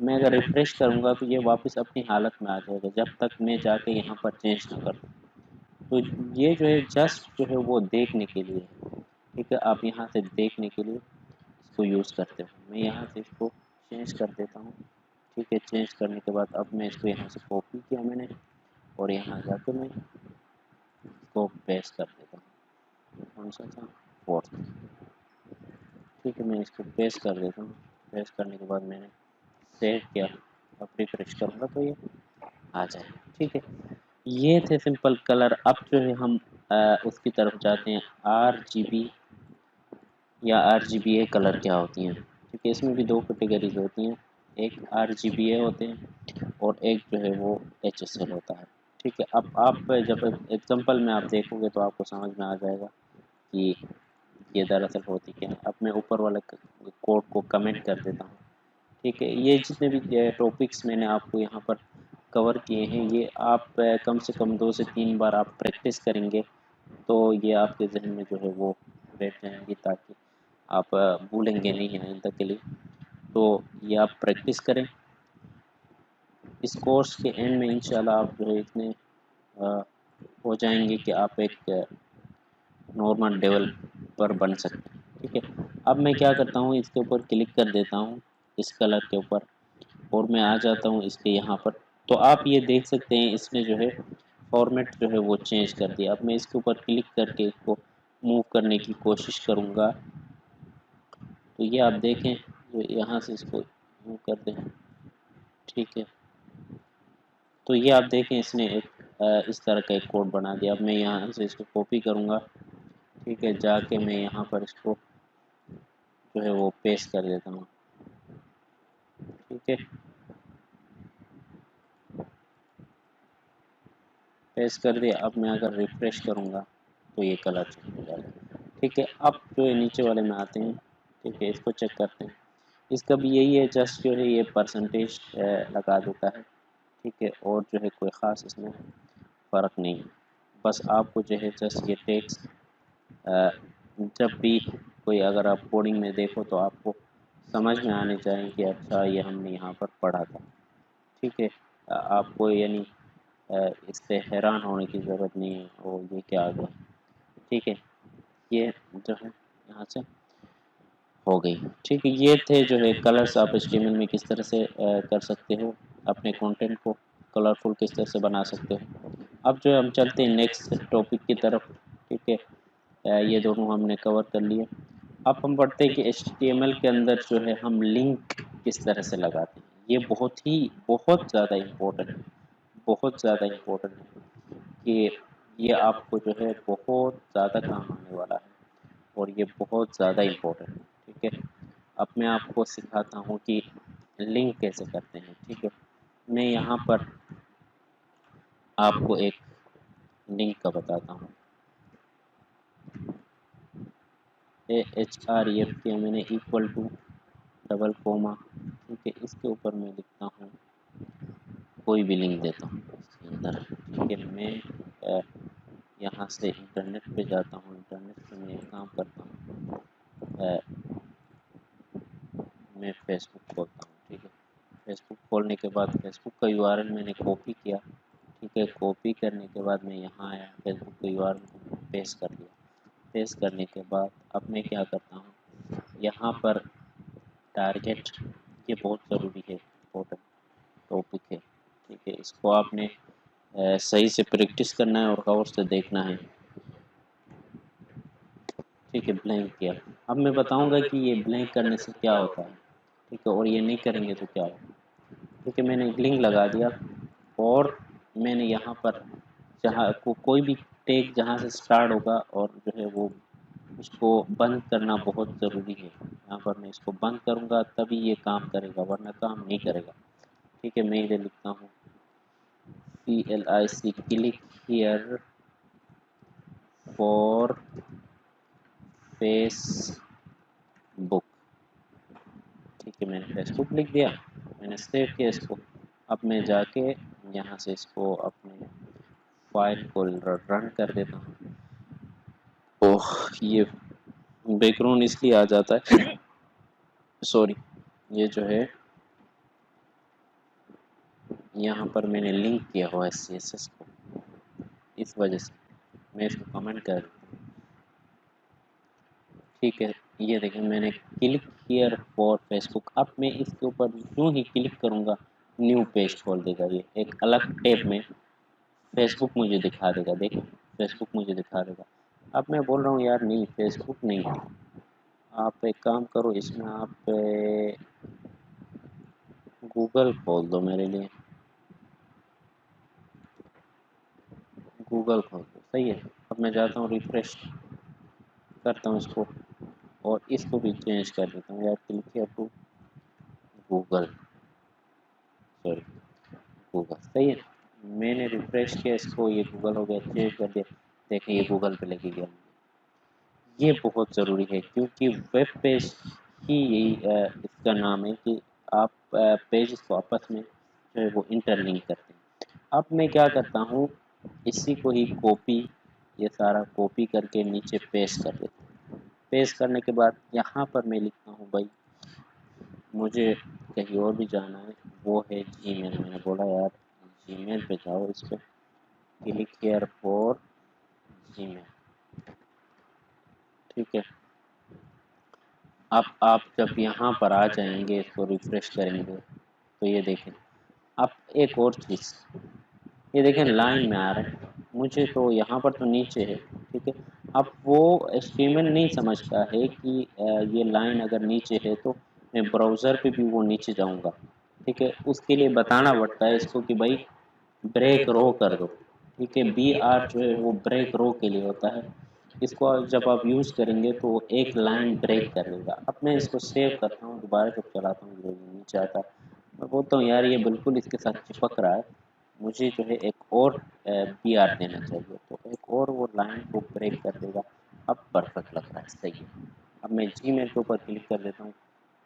मैं अगर रिफ्रेश करूँगा तो ये वापस अपनी हालत में आ जाएगा जब तक मैं जाके यहाँ पर चेंज ना कर दूँ। तो ये जो है जस्ट जो है वो देखने के लिए है, ठीक है। आप यहाँ से देखने के लिए इसको यूज़ करते हो। मैं यहाँ से इसको चेंज कर देता हूँ, ठीक है। चेंज करने के बाद अब मैं इसको यहाँ से कॉपी किया मैंने और यहाँ जाकर मैं इसको पेस्ट कर देता हूँ। कौन सा था? फोर्थ, ठीक है। मैं इसको पेस्ट कर देता हूँ। पेस्ट करने के बाद मैंने सेव किया, अब रिफ्रेश करूँगा तो ये आ जाए, ठीक है। ये थे सिंपल कलर। अब जो है हम उसकी तरफ जाते हैं RGB या RGBA कलर क्या होती हैं, क्योंकि इसमें भी दो कैटेगरीज होती हैं, एक RGBA होते हैं और एक जो है वो HSL होता है, ठीक है। अब आप जब एग्जांपल में आप देखोगे तो आपको समझ में आ जाएगा कि ये दरअसल होती क्या है। अब मैं ऊपर वाले कोड को कमेंट कर देता हूँ, ठीक है। ये जितने भी टॉपिक्स मैंने आपको यहाँ पर कवर किए हैं, ये आप कम से कम 2 से 3 बार आप प्रैक्टिस करेंगे तो ये आपके जहन में जो है वो बैठ जाएंगी, ताकि आप भूलेंगे नहीं आइंदा के लिए। तो ये आप प्रैक्टिस करें। इस कोर्स के एंड में इंशाल्लाह आप जो है इतने हो जाएंगे कि आप एक नॉर्मल डेवलपर बन सकते हैं, ठीक है। अब मैं क्या करता हूँ, इसके ऊपर क्लिक कर देता हूँ, इस कलर के ऊपर, और मैं आ जाता हूँ इसके यहाँ पर। तो आप ये देख सकते हैं इसने जो है फॉर्मेट जो है वो चेंज कर दिया। अब मैं इसके ऊपर क्लिक करके इसको मूव करने की कोशिश करूँगा तो ये आप देखें, जो यहाँ से इसको मूव कर दें, ठीक है। तो ये आप देखें इसने एक इस तरह का एक कोड बना दिया। अब मैं यहाँ से इसको कॉपी करूँगा, ठीक है। जाके मैं यहाँ पर इसको जो है वो पेस्ट कर देता हूँ, ठीक है। पेस्ट कर दिया। अब मैं अगर रिफ्रेश करूँगा तो ये कलर चेंज हो जाएगा, ठीक है। अब जो है नीचे वाले में आते हैं, ठीक है। इसको चेक करते हैं। इसका भी यही है, जस्ट जो है ये परसेंटेज लगा देता है, ठीक है। और जो है कोई ख़ास इसमें फ़र्क नहीं है। बस आपको जो है जस्ट ये टेक्स्ट जब भी कोई अगर आप कोडिंग में देखो तो आपको समझ में आने चाहिए कि अच्छा ये हमने यहाँ पर पढ़ा था, ठीक है। आपको यानी इससे हैरान होने की ज़रूरत नहीं है और ये क्या आ गया, ठीक है। ये जो है यहाँ से हो गई, ठीक है। ये थे जो है कलर्स। आप HTML में किस तरह से कर सकते हो, अपने कंटेंट को कलरफुल किस तरह से बना सकते हो। अब जो है हम चलते हैं नेक्स्ट टॉपिक की तरफ, ठीक है। ये दोनों हमने कवर कर लिए। अब हम पढ़ते हैं कि HTML के अंदर जो है हम लिंक किस तरह से लगाते हैं। ये बहुत ज़्यादा इम्पोर्टेंट है, बहुत ज़्यादा इम्पोर्टेंट है कि ये आपको जो है बहुत ज़्यादा काम आने वाला है और ये बहुत ज़्यादा इम्पोर्टेंट है, ठीक है। अब मैं आपको सिखाता हूँ कि लिंक कैसे करते हैं, ठीक है। मैं यहाँ पर आपको एक लिंक का बताता हूँ। AHREF किया मैंने, इक्वल टू डबल कोमा, ठीक है। इसके ऊपर मैं लिखता हूँ, कोई भी लिंक देता हूँ इसके अंदर, ठीक है। मैं यहाँ से इंटरनेट पे जाता हूँ, इंटरनेट पे मैं एक काम करता हूँ, मैं फेसबुक खोलता हूँ, ठीक है। फेसबुक खोलने के बाद फेसबुक का URL मैंने कॉपी किया, ठीक है। कॉपी करने के बाद मैं यहाँ आया, फेसबुक का URL को पेस्ट कर दिया। पेस्ट करने के बाद अब मैं क्या करता हूँ, यहाँ पर टारगेट, ये बहुत ज़रूरी है, इम्पोर्टेंट टॉपिक है, ठीक है। इसको आपने सही से प्रैक्टिस करना है और गौर से देखना है, ठीक है। ब्लैंक किया। अब मैं बताऊंगा कि ये ब्लैंक करने से क्या होता है, ठीक है, और ये नहीं करेंगे तो क्या होगा, ठीक है। मैंने एक लिंक लगा दिया और मैंने यहाँ पर जहाँ कोई भी टैग जहाँ से स्टार्ट होगा और जो है वो उसको बंद करना बहुत ज़रूरी है। यहाँ पर मैं इसको बंद करूँगा तभी ये काम करेगा, वरना काम नहीं करेगा, ठीक है। मैं इधर लिखता हूँ CLIC, click here for Facebook, ठीक है। मैंने फेसबुक लिख दिया, मैंने सेव किया इसको। अब मैं जाके यहाँ से इसको अपने फाइल को रन कर देता हूँ। ओह, ये बैकग्राउंड इसलिए आ जाता है, सॉरी, ये जो है यहाँ पर मैंने लिंक किया हुआ है CSS को, इस वजह से मैं इसको कमेंट कर देता हूँ। ठीक है, ये देखें मैंने क्लिक हियर फॉर फेसबुक। अब मैं इसके ऊपर यूँ ही क्लिक करूँगा, न्यू पेज खोल देगा, ये एक अलग टैब में फेसबुक मुझे दिखा देगा। देखें फेसबुक मुझे दिखा देगा। अब मैं बोल रहा हूँ यार नहीं, फेसबुक नहीं है, आप एक काम करो, इसमें आप गूगल खोल दो मेरे लिए, गूगल खोल दो, सही है। अब मैं जाता हूँ, रिफ्रेश करता हूँ इसको और इसको भी चेंज कर देता हूँ यार, click here to Google, sorry Google, सही है। मैंने रिफ्रेश किया इसको, ये गूगल हो गया, चेंज कर दिया, देखें ये गूगल पे लेके गया। ये बहुत ज़रूरी है क्योंकि वेब पेज ही यही इसका नाम है कि आप पेज को आपस में जो है वो इंटरलिंक करते हैं। अब मैं क्या करता हूँ, इसी को ही कॉपी, ये सारा कॉपी करके नीचे पेस्ट कर देता हूँ। पेस्ट करने के बाद यहाँ पर मैं लिखता हूँ भाई मुझे कहीं और भी जाना है, वो है जीमेल। मैंने बोला यार जीमेल पे जाओ, इस पर क्लिक हियर फॉर जीमेल। ठीक है, अब आप जब यहाँ पर आ जाएंगे, इसको रिफ्रेश करेंगे तो ये देखें। अब एक और चीज़, ये देखें लाइन में आ रहा है, मुझे तो यहाँ पर तो नीचे है। ठीक है, अब वो HTML नहीं समझता है कि ये लाइन अगर नीचे है तो मैं ब्राउज़र पे भी वो नीचे जाऊँगा। ठीक है, उसके लिए बताना पड़ता है इसको कि भाई ब्रेक रो कर दो। ठीक है, BR जो है वो ब्रेक रो के लिए होता है। इसको जब आप यूज़ करेंगे तो एक लाइन ब्रेक कर देगा। अब मैं इसको सेव करता हूँ, दोबारा जब चलाता हूँ ये नीचे आता है। मैं बोलता हूँ यार ये बिल्कुल इसके साथ चिपक रहा है, मुझे जो है एक और BR देना चाहिए, तो एक और वो लाइन को ब्रेक कर देगा। अब परफेक्ट लग रहा है, सही है। अब मैं जीमेल के ऊपर क्लिक कर देता हूँ,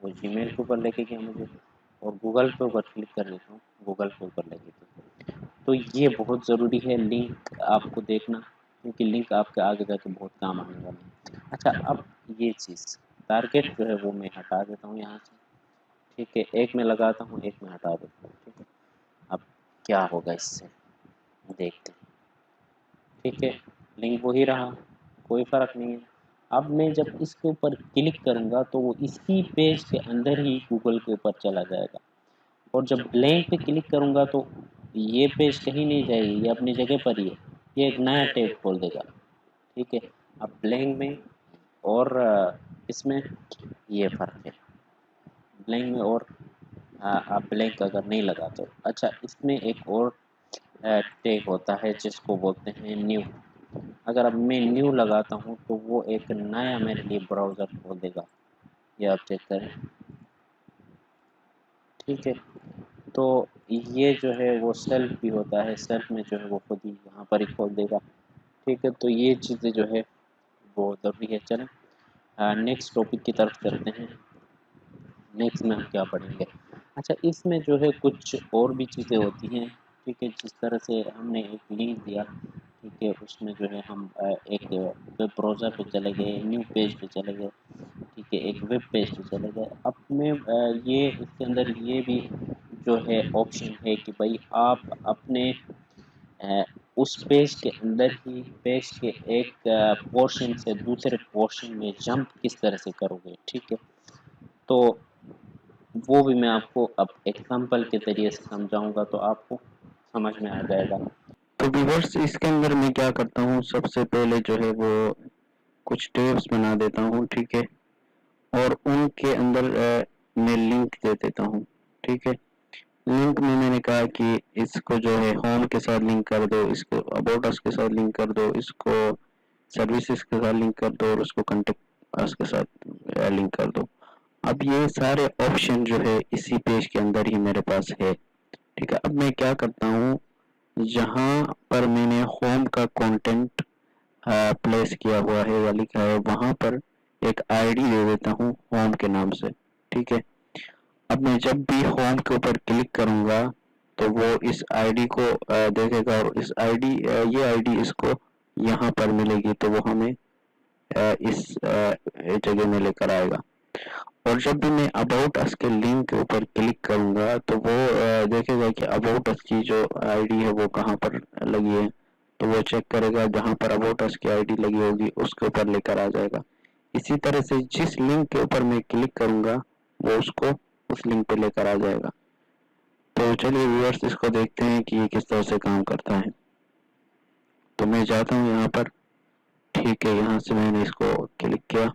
वो जीमेल के ऊपर लेके गया मुझे, और गूगल के ऊपर क्लिक कर देता हूँ, गूगल के ऊपर लेके गया। तो ये बहुत ज़रूरी है लिंक आपको देखना, क्योंकि लिंक आपके आगे जाके बहुत काम आने वाले हैं। अच्छा, अब ये चीज़ टारगेट जो है वो मैं हटा देता हूँ यहाँ से। ठीक है, एक में लगाता हूँ, एक में हटा देता हूँ। ठीक है, अब क्या होगा इससे देखते हैं। ठीक है, लिंक वही रहा, कोई फ़र्क नहीं है। अब मैं जब इसके ऊपर क्लिक करूँगा तो वो इसी पेज के अंदर ही गूगल के ऊपर चला जाएगा, और जब ब्लैंक पे क्लिक करूँगा तो ये पेज कहीं नहीं जाएगी, ये अपनी जगह पर ही है, ये एक नया टैब खोल देगा। ठीक है, अब ब्लैंक में और इसमें ये फ़र्क है, ब्लैंक में और आप ब्लैंक अगर नहीं लगाते हो। अच्छा, इसमें एक और टैग होता है जिसको बोलते हैं न्यू। अगर अब मैं न्यू लगाता हूँ तो वो एक नया मेरे लिए ब्राउज़र खोल देगा, ये आप चेक करें। ठीक है, तो ये जो है वो सेल्फ भी होता है, सेल्फ में जो है वो खुद ही यहाँ पर ही खोल देगा। ठीक है, तो ये चीज़ें जो है वो ज़रूरी है। चलें नेक्स्ट टॉपिक की तरफ चलते हैं। नेक्स्ट में हम क्या पढ़ेंगे? अच्छा, इसमें जो है कुछ और भी चीज़ें होती हैं। ठीक है, जिस तरह से हमने एक लिंक दिया, ठीक है, उसमें जो है हम एक वेब ब्राउज़र पे चले गए, न्यू पेज पे चले गए। ठीक है, एक वेब पेज पे चले गए। अब मैं ये इसके अंदर ये भी जो है ऑप्शन है कि भाई आप अपने अ, उस पेज के अंदर ही पेज के एक पोर्शन से दूसरे पोर्शन में जंप किस तरह से करोगे। ठीक है, तो वो भी मैं आपको अब एग्जांपल के ज़रिए से समझाऊँगा, तो आपको समझ में आ जाएगा। तो व्यूअर्स इसके अंदर मैं क्या करता हूँ, सबसे पहले जो है वो कुछ टेब्स बना देता हूँ। ठीक है, और उनके अंदर मैं लिंक दे देता हूँ। ठीक है, लिंक में मैंने कहा कि इसको जो है होम के साथ लिंक कर दो, इसको अबाउट अस के साथ लिंक कर दो, इसको सर्विसेज के साथ लिंक कर दो, और उसको कॉन्टेक्ट अस के साथ लिंक कर दो। अब ये सारे ऑप्शन जो है इसी पेज के अंदर ही मेरे पास है। ठीक है, अब मैं क्या करता हूँ, जहाँ पर मैंने होम का कंटेंट प्लेस किया हुआ है या लिखा है, वहां पर एक आईडी दे देता हूँ होम के नाम से। ठीक है, अब मैं जब भी होम के ऊपर क्लिक करूंगा तो वो इस आईडी को देखेगा, और इस आईडी ये आईडी इसको यहाँ पर मिलेगी, तो वो हमें इस जगह में लेकर आएगा। और जब भी मैं अबाउट अस के लिंक के ऊपर क्लिक करूंगा तो वो देखेगा कि अबाउट अस की जो आईडी है वो कहाँ पर लगी है, तो वो चेक करेगा, जहाँ पर अबाउट अस की आईडी लगी होगी उसके ऊपर लेकर आ जाएगा। इसी तरह से जिस लिंक के ऊपर मैं क्लिक करूंगा वो उसको उस लिंक पे लेकर आ जाएगा। तो चलिए व्यूअर्स, इसको देखते हैं कि ये किस तरह से काम करता है। तो मैं जाता हूँ यहाँ पर, ठीक है, यहाँ से मैंने इसको क्लिक किया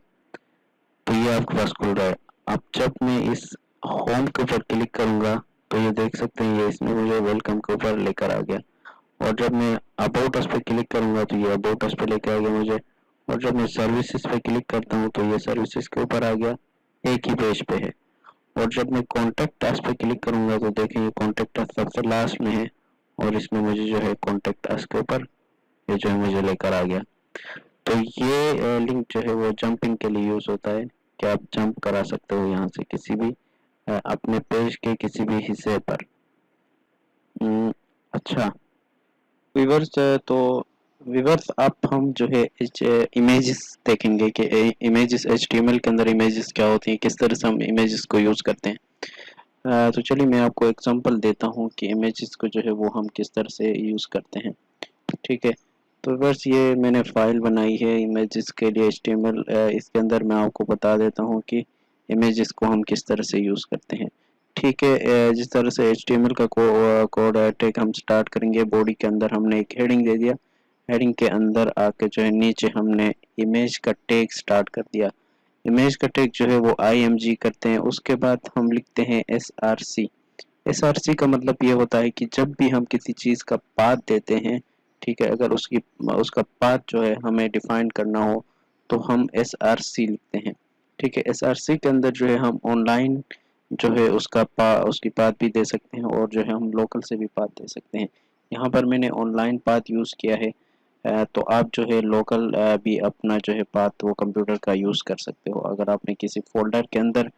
तो ये आपके पास खुल रहा है। अब जब मैं इस होम के ऊपर क्लिक करूंगा तो ये देख सकते हैं, ये इसमें मुझे वेलकम के ऊपर लेकर आ गया। और जब मैं अबाउट अस पे क्लिक करूंगा तो ये अबाउट अस पे लेकर आ गया मुझे। और जब मैं सर्विसेज पे क्लिक करता हूँ तो ये सर्विसेज के ऊपर आ गया, एक ही पेज पे है। और जब मैं कॉन्टेक्ट अस पे क्लिक करूंगा तो देखें ये कॉन्टेक्ट अस सबसे लास्ट में है, और इसमें मुझे जो है कॉन्टेक्ट अस के ऊपर ये जो है मुझे लेकर आ गया। तो ये लिंक जो है वो जंपिंग के लिए यूज होता है कि आप जंप करा सकते हो यहाँ से किसी भी अपने पेज के किसी भी हिस्से पर। अच्छा व्यूवर्स, तो व्यूवर्स आप हम जो है इमेजेस देखेंगे कि इमेजेस एचटीएमएल के अंदर इमेजेस क्या होती हैं, किस तरह से हम इमेजेस को यूज करते हैं। तो चलिए मैं आपको एग्जांपल देता हूँ कि इमेजेस को जो है वो हम किस तरह से यूज करते हैं। ठीक है, तो बस ये मैंने फाइल बनाई है इमेजेस के लिए HTML। इसके अंदर मैं आपको बता देता हूँ कि इमेजेस को हम किस तरह से यूज़ करते हैं। ठीक है, जिस तरह से HTML का कोड टैग हम स्टार्ट करेंगे, बॉडी के अंदर हमने एक हेडिंग दे दिया, हेडिंग के अंदर आके जो है नीचे हमने इमेज का टैग स्टार्ट कर दिया। इमेज का टैग जो है वो IMG करते हैं, उसके बाद हम लिखते हैं SRC। SRC का मतलब ये होता है कि जब भी हम किसी चीज़ का पाथ देते हैं, ठीक है, अगर उसका पाथ जो है हमें डिफाइन करना हो तो हम SRC लिखते हैं। ठीक है, SRC के अंदर जो है हम ऑनलाइन जो है उसकी पाथ भी दे सकते हैं, और जो है हम लोकल से भी पाथ दे सकते हैं। यहाँ पर मैंने ऑनलाइन पाथ यूज़ किया है। तो आप जो है लोकल भी अपना जो है पाथ वो कंप्यूटर का यूज़ कर सकते हो। अगर आपने किसी फोल्डर के अंदर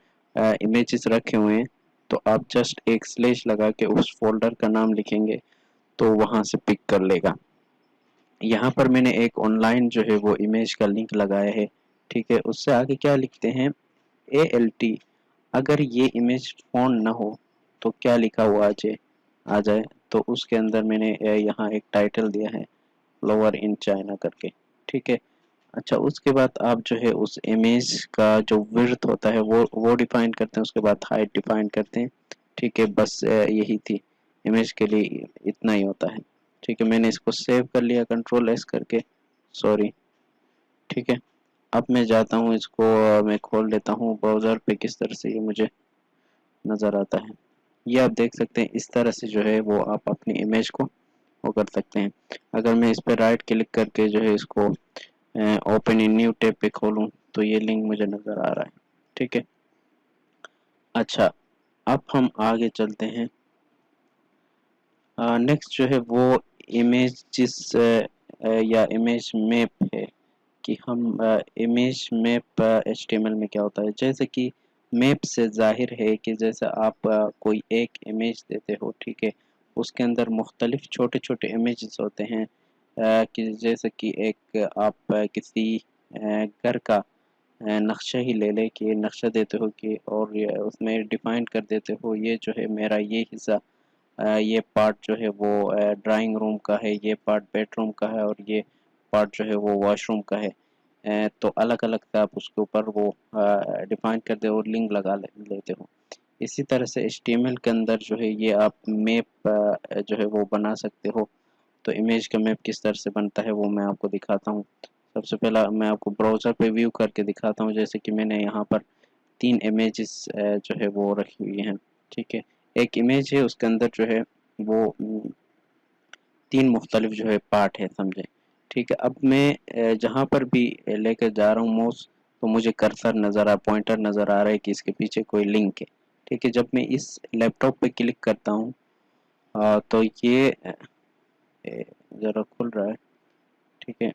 इमेजेस रखे हुए हैं तो आप जस्ट एक स्लैश लगा के उस फोल्डर का नाम लिखेंगे तो वहां से पिक कर लेगा। यहाँ पर मैंने एक ऑनलाइन जो है वो इमेज का लिंक लगाया है। ठीक है, उससे आगे क्या लिखते हैं, ALT। अगर ये इमेज फोन ना हो तो क्या लिखा हुआ आ जाए, तो उसके अंदर मैंने यहाँ एक टाइटल दिया है, लोअर इन चाइना करके। ठीक है, अच्छा उसके बाद आप जो है उस इमेज का जो विड्थ होता है वो डिफाइन करते हैं, उसके बाद हाइट डिफाइन करते हैं। ठीक है, बस यही थी इमेज के लिए, इतना ही होता है। ठीक है, मैंने इसको सेव कर लिया Ctrl+S करके, सॉरी। ठीक है, अब मैं जाता हूँ इसको, मैं खोल लेता हूँ ब्राउज़र पे, किस तरह से ये मुझे नज़र आता है। ये आप देख सकते हैं, इस तरह से जो है वो आप अपनी इमेज को वो कर सकते हैं। अगर मैं इस पर राइट क्लिक करके जो है इसको ओपन इन न्यू टैब पे खोलूं तो ये लिंक मुझे नज़र आ रहा है। ठीक है, अच्छा अब हम आगे चलते हैं। नेक्स्ट जो है वो इमेज या इमेज मैप है कि हम इमेज मैप HTML में क्या होता है। जैसे कि मैप से जाहिर है कि जैसे आप कोई एक इमेज देते हो, ठीक है, उसके अंदर मुख्तलिफ छोटे छोटे इमेजेस होते हैं। कि जैसे कि एक आप किसी घर का नक्शा ही ले ले कि नक्शा देते हो कि, और ये उसमें डिफाइन कर देते हो ये जो है मेरा ये हिस्सा, ये पार्ट जो है वो ड्राइंग रूम का है, ये पार्ट बेडरूम का है, और ये पार्ट जो है वो वॉशरूम का है। तो अलग अलग से आप उसके ऊपर वो डिफाइन कर दे और लिंक लेते हो। इसी तरह से HTML के अंदर जो है ये आप मैप जो है वो बना सकते हो। तो इमेज का मैप किस तरह से बनता है वो मैं आपको दिखाता हूँ। सबसे पहला मैं आपको ब्राउज़र पे व्यू करके दिखाता हूँ। जैसे कि मैंने यहाँ पर 3 इमेजेस जो है वो रखी हुई हैं। ठीक है, एक इमेज है उसके अंदर जो है वो 3 मुख्तलिफ जो है पार्ट है, समझे। ठीक है, अब मैं जहाँ पर भी लेकर जा रहा हूँ माउस तो मुझे कर्सर पॉइंटर नज़र आ रहा है कि इसके पीछे कोई लिंक है। ठीक है, जब मैं इस लैपटॉप पे क्लिक करता हूँ तो ये ज़रा खुल रहा है। ठीक है,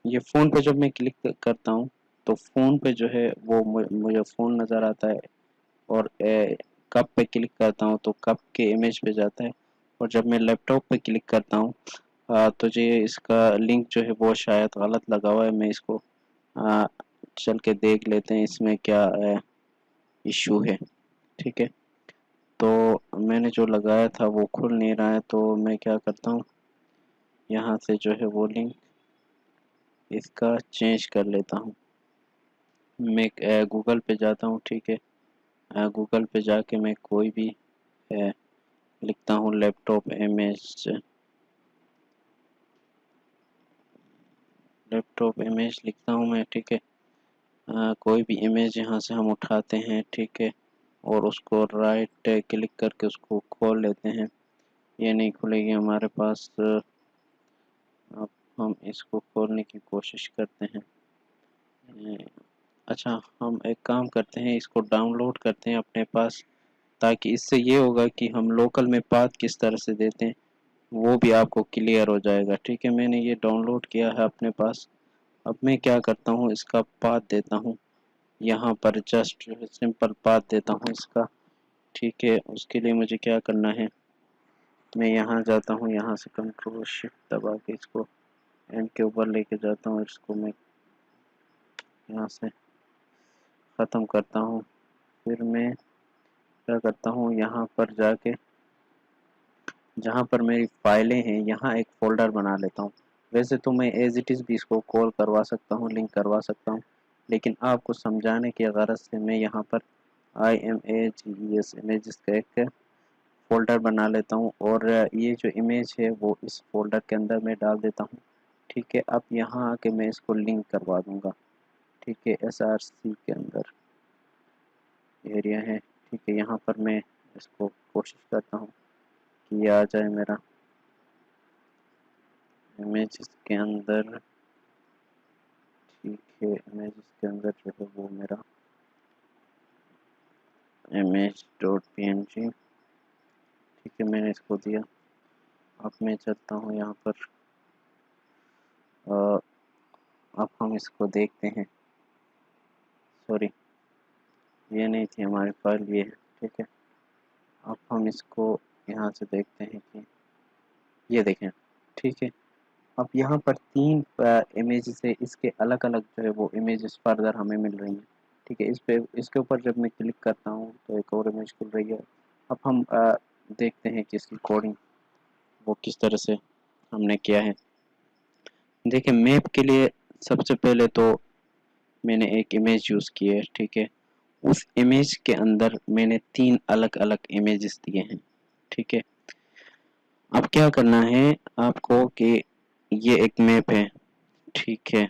ये फ़ोन पे जब मैं क्लिक करता हूँ तो फ़ोन पे जो है वो मुझे फ़ोन नज़र आता है, और कप पे क्लिक करता हूँ तो कप के इमेज पे जाता है। और जब मैं लैपटॉप पे क्लिक करता हूँ तो जी इसका लिंक जो है वो शायद गलत लगा हुआ है, मैं इसको आ, चल के देख लेते हैं इसमें क्या इशू है। ठीक है, तो मैंने जो लगाया था वो खुल नहीं रहा है, तो मैं क्या करता हूँ, यहाँ से जो है वो लिंक इसका चेंज कर लेता हूँ। मैं गूगल पे जाता हूँ। ठीक है, गूगल पे जाके मैं कोई भी लिखता हूँ लैपटॉप इमेज लिखता हूँ मैं। ठीक है, कोई भी इमेज यहाँ से हम उठाते हैं। ठीक है, और उसको राइट क्लिक करके उसको खोल लेते हैं। ये नहीं खुलेगी हमारे पास। अब हम इसको खोलने की कोशिश करते हैं। अच्छा, हम एक काम करते हैं, इसको डाउनलोड करते हैं अपने पास, ताकि इससे ये होगा कि हम लोकल में पाथ किस तरह से देते हैं वो भी आपको क्लियर हो जाएगा। ठीक है, मैंने ये डाउनलोड किया है अपने पास। अब मैं क्या करता हूँ, इसका पाथ देता हूँ यहाँ पर, जस्ट जो है सिंपल पाथ देता हूँ इसका। ठीक है, उसके लिए मुझे क्या करना है, मैं यहाँ जाता हूँ, यहाँ से कंट्रोल शिफ्ट दबा के इसको एंड के ऊपर लेके जाता हूँ। इसको मैं यहाँ से ख़त्म करता हूँ। फिर मैं क्या करता हूँ, यहाँ पर जाके जहाँ पर मेरी फाइलें हैं यहाँ एक फ़ोल्डर बना लेता हूँ। वैसे तो मैं एज इट इज़ भी इसको कॉल करवा सकता हूँ, लिंक करवा सकता हूँ, लेकिन आपको समझाने की गरज से मैं यहाँ पर IMAGES इमेजेस का एक फ़ोल्डर बना लेता हूँ, और ये जो इमेज है वो इस फ़ोल्डर के अंदर मैं डाल देता हूँ। ठीक है, अब यहाँ आके मैं इसको लिंक करवा दूँगा। ठीक है, SRC के अंदर एरिया है। ठीक है, यहाँ पर मैं इसको कोशिश करता हूँ कि ये आ जाए मेरा इमेजेस के अंदर। ठीक है, इमेजेस के अंदर जो है वो मेरा image.png। ठीक है, मैंने इसको दिया। अब मैं चलता हूँ यहाँ पर, अब हम इसको देखते हैं। सॉरी, ये नहीं थी हमारी फाइल, ये है। ठीक है, अब हम इसको यहाँ से देखते हैं कि ये देखें। ठीक है, अब यहाँ पर 3 इमेजेस है, इसके अलग अलग जो है वो इमेजेस फर्दर हमें मिल रही हैं। ठीक है, इस पे इसके ऊपर जब मैं क्लिक करता हूँ तो एक और इमेज खुल रही है। अब हम देखते हैं कि इसकी कोडिंग वो किस तरह से हमने किया है। देखिए, मैप के लिए सबसे पहले तो मैंने एक इमेज यूज़ की है। ठीक है, उस इमेज के अंदर मैंने 3 अलग अलग इमेजेस दिए हैं। ठीक है, अब क्या करना है आपको कि ये एक मैप है। ठीक है,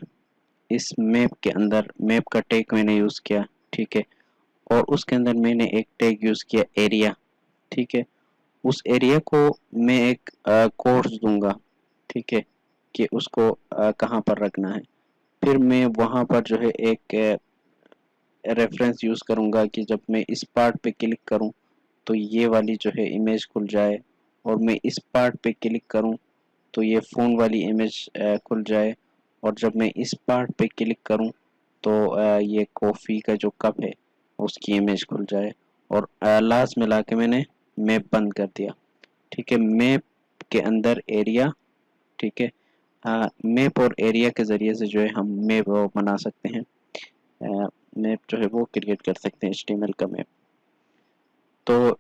इस मैप के अंदर मैप का टैग मैंने यूज़ किया। ठीक है, और उसके अंदर मैंने एक टैग यूज़ किया एरिया। ठीक है, उस एरिया को मैं एक कोड्स दूंगा। ठीक है, कि उसको कहाँ पर रखना है। फिर मैं वहाँ पर जो है एक रेफरेंस यूज़ करूँगा कि जब मैं इस पार्ट पे क्लिक करूँ तो ये वाली जो है इमेज खुल जाए, और मैं इस पार्ट पे क्लिक करूँ तो ये फ़ोन वाली इमेज खुल जाए, और जब मैं इस पार्ट पे क्लिक करूँ तो ये कॉफ़ी का जो कप है उसकी इमेज खुल जाए, और लास्ट में लाके मैंने मैप बंद कर दिया। ठीक है, मैप के अंदर एरिया। ठीक है, मैप और एरिया के ज़रिए से जो है हम मैप बना सकते हैं, मैप जो है वो क्रिएट कर सकते हैं, HTML का मैप। तो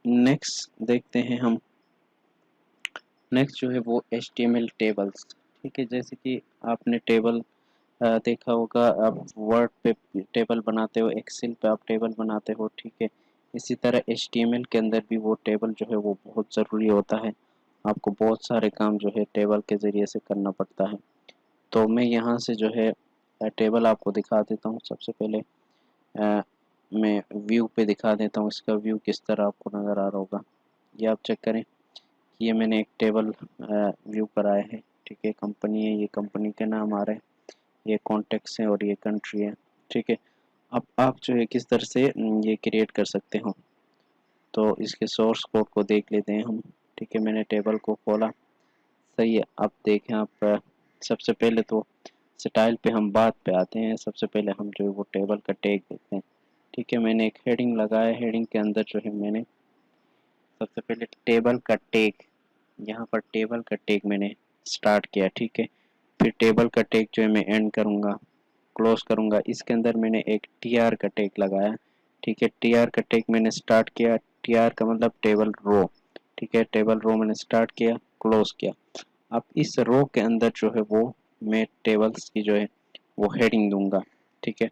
नेक्स्ट देखते हैं हम, नेक्स्ट जो है वो HTML टेबल्स। ठीक है, जैसे कि आपने टेबल देखा होगा, आप वर्ड पे टेबल बनाते हो, एक्सेल पे आप टेबल बनाते हो। ठीक है, इसी तरह HTML के अंदर भी वो टेबल जो है वो बहुत ज़रूरी होता है। आपको बहुत सारे काम जो है टेबल के ज़रिए से करना पड़ता है। तो मैं यहाँ से जो है टेबल आपको दिखा देता हूँ। सबसे पहले मैं व्यू पे दिखा देता हूँ, इसका व्यू किस तरह आपको नज़र आ रहा होगा। ये आप चेक करें, ये मैंने एक टेबल व्यू कराया है। ठीक है, कंपनी है, ये कंपनी के नाम आ रहे हैं, ये कॉन्टेक्ट्स है और ये कंट्री है। ठीक है, अब आप जो है किस तरह से ये क्रिएट कर सकते हो, तो इसके सोर्स कोड को देख लेते हैं हम। ठीक है, मैंने टेबल को खोला। सही है, अब देखें आप, सबसे पहले तो स्टाइल पे हम बात पे आते हैं। सबसे पहले हम जो है वो टेबल का टैग देखते हैं। ठीक है, मैंने एक हेडिंग लगाया, हेडिंग के अंदर जो है मैंने सबसे पहले टेबल का टैग यहाँ पर टेबल का टैग मैंने स्टार्ट किया, ठीक है। फिर टेबल का टैग जो है मैं एंड करूँगा, क्लोज करूँगा। इसके अंदर मैंने एक टीआर का टैग लगाया, ठीक है। टीआर का टैग मैंने स्टार्ट किया, टीआर का मतलब टेबल रो, ठीक है। टेबल रो मैंने स्टार्ट किया, क्लोज किया। अब इस रो के अंदर जो है वो मैं टेबल्स की जो है वो हेडिंग दूंगा, ठीक है।